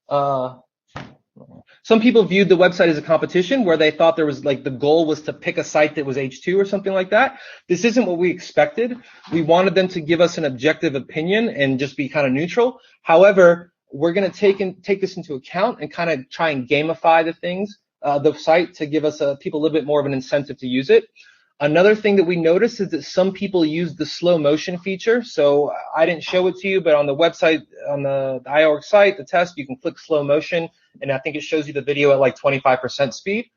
Some people viewed the website as a competition where they thought there was like the goal was to pick a site that was H2 or something like that. This isn't what we expected. We wanted them to give us an objective opinion and just be kind of neutral. However, we're going to take this into account and kind of try and gamify the site to give us people a little bit more of an incentive to use it. Another thing that we noticed is that some people use the slow motion feature. So I didn't show it to you, but on the website, on the IORG site, the test, you can click slow motion, and I think it shows you the video at like 25% speed.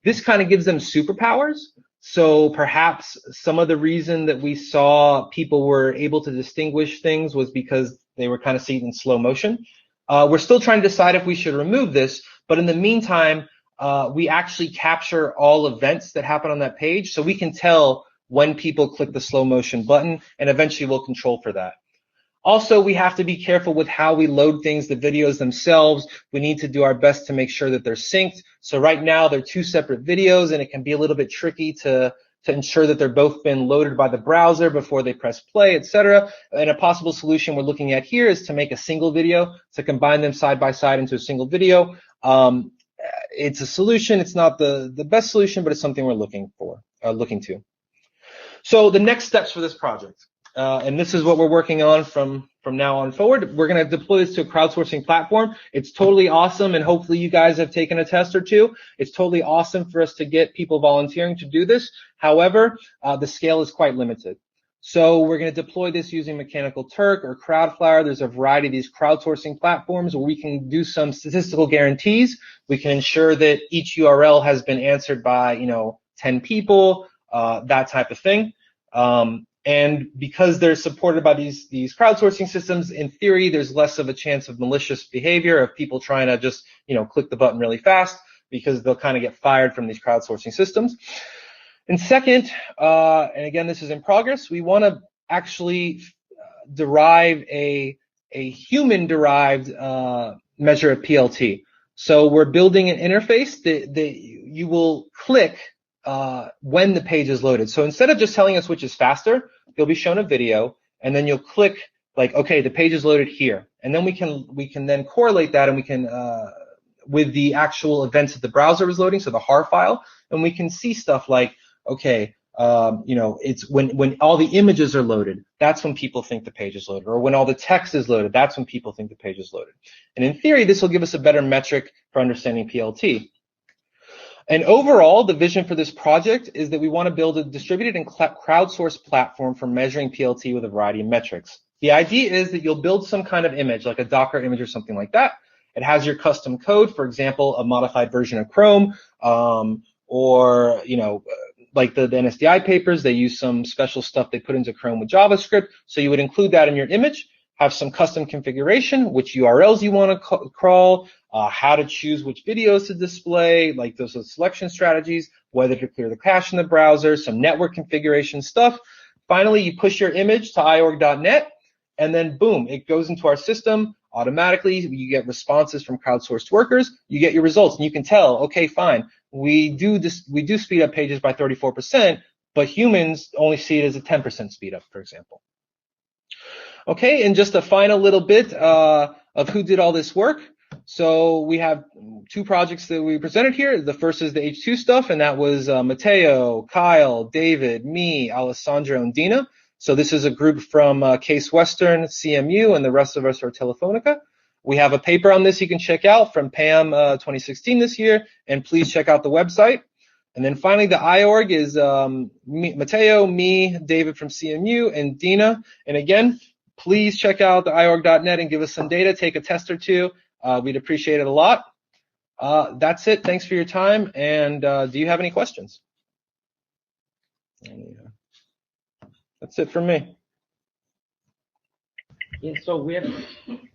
This kind of gives them superpowers. So perhaps some of the reason that we saw people were able to distinguish things was because they were kind of seeing in slow motion. We're still trying to decide if we should remove this, but in the meantime, we actually capture all events that happen on that page, so we can tell when people click the slow motion button, and eventually we'll control for that. Also, we have to be careful with how we load things, the videos themselves. We need to do our best to make sure that they're synced. So right now they're two separate videos, and it can be a little bit tricky to ensure that they're both been loaded by the browser before they press play, etc. And a possible solution we're looking at here is to make a single video, to combine them side by side into a single video. It's a solution. It's not the best solution, but it's something we're looking to. So the next steps for this project. And this is what we're working on from now on forward. We're going to deploy this to a crowdsourcing platform. It's totally awesome, and hopefully you guys have taken a test or two. It's totally awesome for us to get people volunteering to do this. However, the scale is quite limited. So we're going to deploy this using Mechanical Turk or Crowdflower. There's a variety of these crowdsourcing platforms where we can do some statistical guarantees. We can ensure that each URL has been answered by 10 people, that type of thing. And because they're supported by these crowdsourcing systems, in theory, there's less of a chance of malicious behavior of people trying to just, click the button really fast, because they'll kind of get fired from these crowdsourcing systems. And second, and again, this is in progress, we want to actually derive a human-derived measure of PLT. So we're building an interface that you will click when the page is loaded. So instead of just telling us which is faster, you'll be shown a video, and then you'll click like, okay, the page is loaded here, and then we can then correlate that, and we can with the actual events that the browser is loading, so the HAR file, and we can see stuff like, okay, it's when all the images are loaded, that's when people think the page is loaded, or when all the text is loaded, that's when people think the page is loaded. And in theory, this will give us a better metric for understanding PLT. And overall, the vision for this project is that we want to build a distributed and crowdsourced platform for measuring PLT with a variety of metrics. The idea is that you'll build some kind of image, like a Docker image or something like that. It has your custom code, for example, a modified version of Chrome, or like the NSDI papers, they use some special stuff they put into Chrome with JavaScript. So you would include that in your image, have some custom configuration, which URLs you want to crawl, how to choose which videos to display, like those selection strategies, whether to clear the cache in the browser, some network configuration stuff. Finally, you push your image to iorg.net, and then boom, it goes into our system automatically. You get responses from crowdsourced workers. You get your results, and you can tell, okay, fine, we do speed up pages by 34%, but humans only see it as a 10% speed up, for example. Okay, and just a final little bit of who did all this work. So we have two projects that we presented here. The first is the H2 stuff, and that was Matteo, Kyle, David, me, Alessandro, and Dina. So this is a group from Case Western, CMU, and the rest of us are Telefonica. We have a paper on this you can check out from PAM 2016 this year, and please check out the website. And then finally, the iOrg is Matteo, me, David from CMU, and Dina. And again, please check out the iorg.net and give us some data, take a test or two. We'd appreciate it a lot. That's it. Thanks for your time. And do you have any questions? That's it for me. Yeah, so we have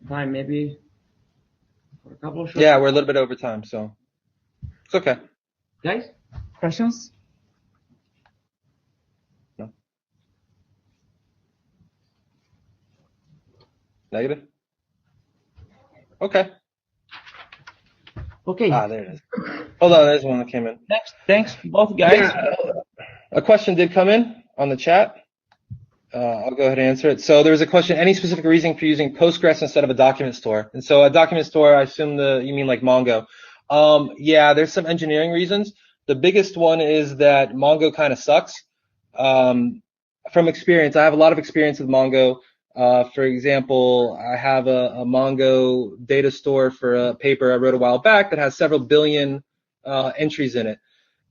time maybe for a couple of short. Yeah, we're a little bit over time, so it's okay. Guys, questions? No. Negative? Okay. Okay. There it is. Hold on, there's one that came in. Thanks both guys. Yeah, a question did come in on the chat. I'll go ahead and answer it. So there was a question, any specific reason for using Postgres instead of a document store? And so a document store, I assume you mean like Mongo. Yeah, there's some engineering reasons. The biggest one is that Mongo kind of sucks. From experience, I have a lot of experience with Mongo. For example, I have a Mongo data store for a paper I wrote a while back that has several billion entries in it.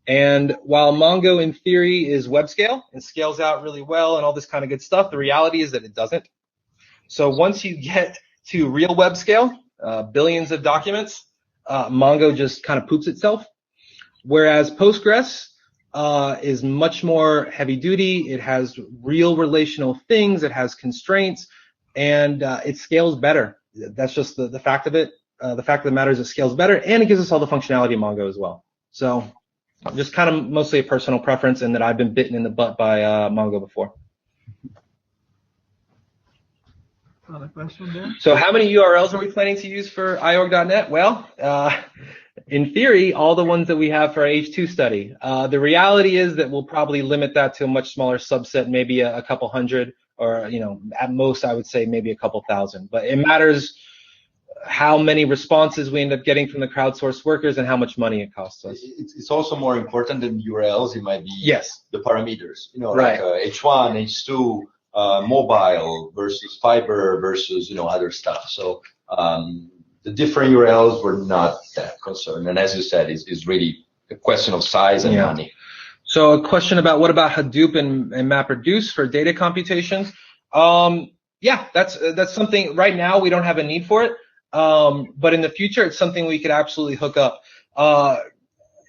And while Mongo in theory is web scale and scales out really well and all this kind of good stuff, the reality is that it doesn't. So once you get to real web scale, billions of documents, Mongo just kind of poops itself. Whereas Postgres is much more heavy duty. It has real relational things. It has constraints, and it scales better. That's just the fact of it. The fact of the matter is it scales better, and it gives us all the functionality of Mongo as well. So just kind of mostly a personal preference, and that I've been bitten in the butt by Mongo before. Another question there. So how many URLs are we planning to use for iorg.net? Well, in theory, all the ones that we have for our H2 study. The reality is that we'll probably limit that to a much smaller subset, maybe a couple hundred, or, you know, at most, I would say maybe a couple thousand. But it matters how many responses we end up getting from the crowdsourced workers and how much money it costs us. It's also more important than URLs. It might be Yes. the parameters, you know, Right. like H1, H2, mobile versus fiber versus, you know, other stuff. So the different URLs were not that concerned. And as you said, it's really a question of size and money. So a question about what about Hadoop and MapReduce for data computations? Yeah, that's something right now we don't have a need for it. But in the future, it's something we could absolutely hook up.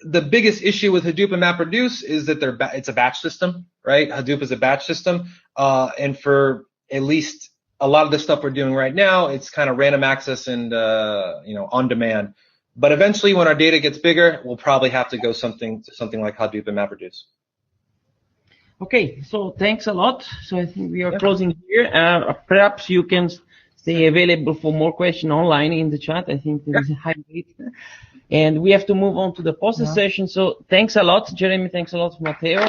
The biggest issue with Hadoop and MapReduce is that it's a batch system, right? Hadoop is a batch system. And for at least a lot of the stuff we're doing right now, it's kind of random access and, you know, on demand. But eventually, when our data gets bigger, we'll probably have to go something like Hadoop and MapReduce. Okay, so thanks a lot. So I think we are closing here. Perhaps you can stay available for more questions online in the chat. I think there is a high rate. And we have to move on to the poster session. So thanks a lot, Jeremy. Thanks a lot, Matteo.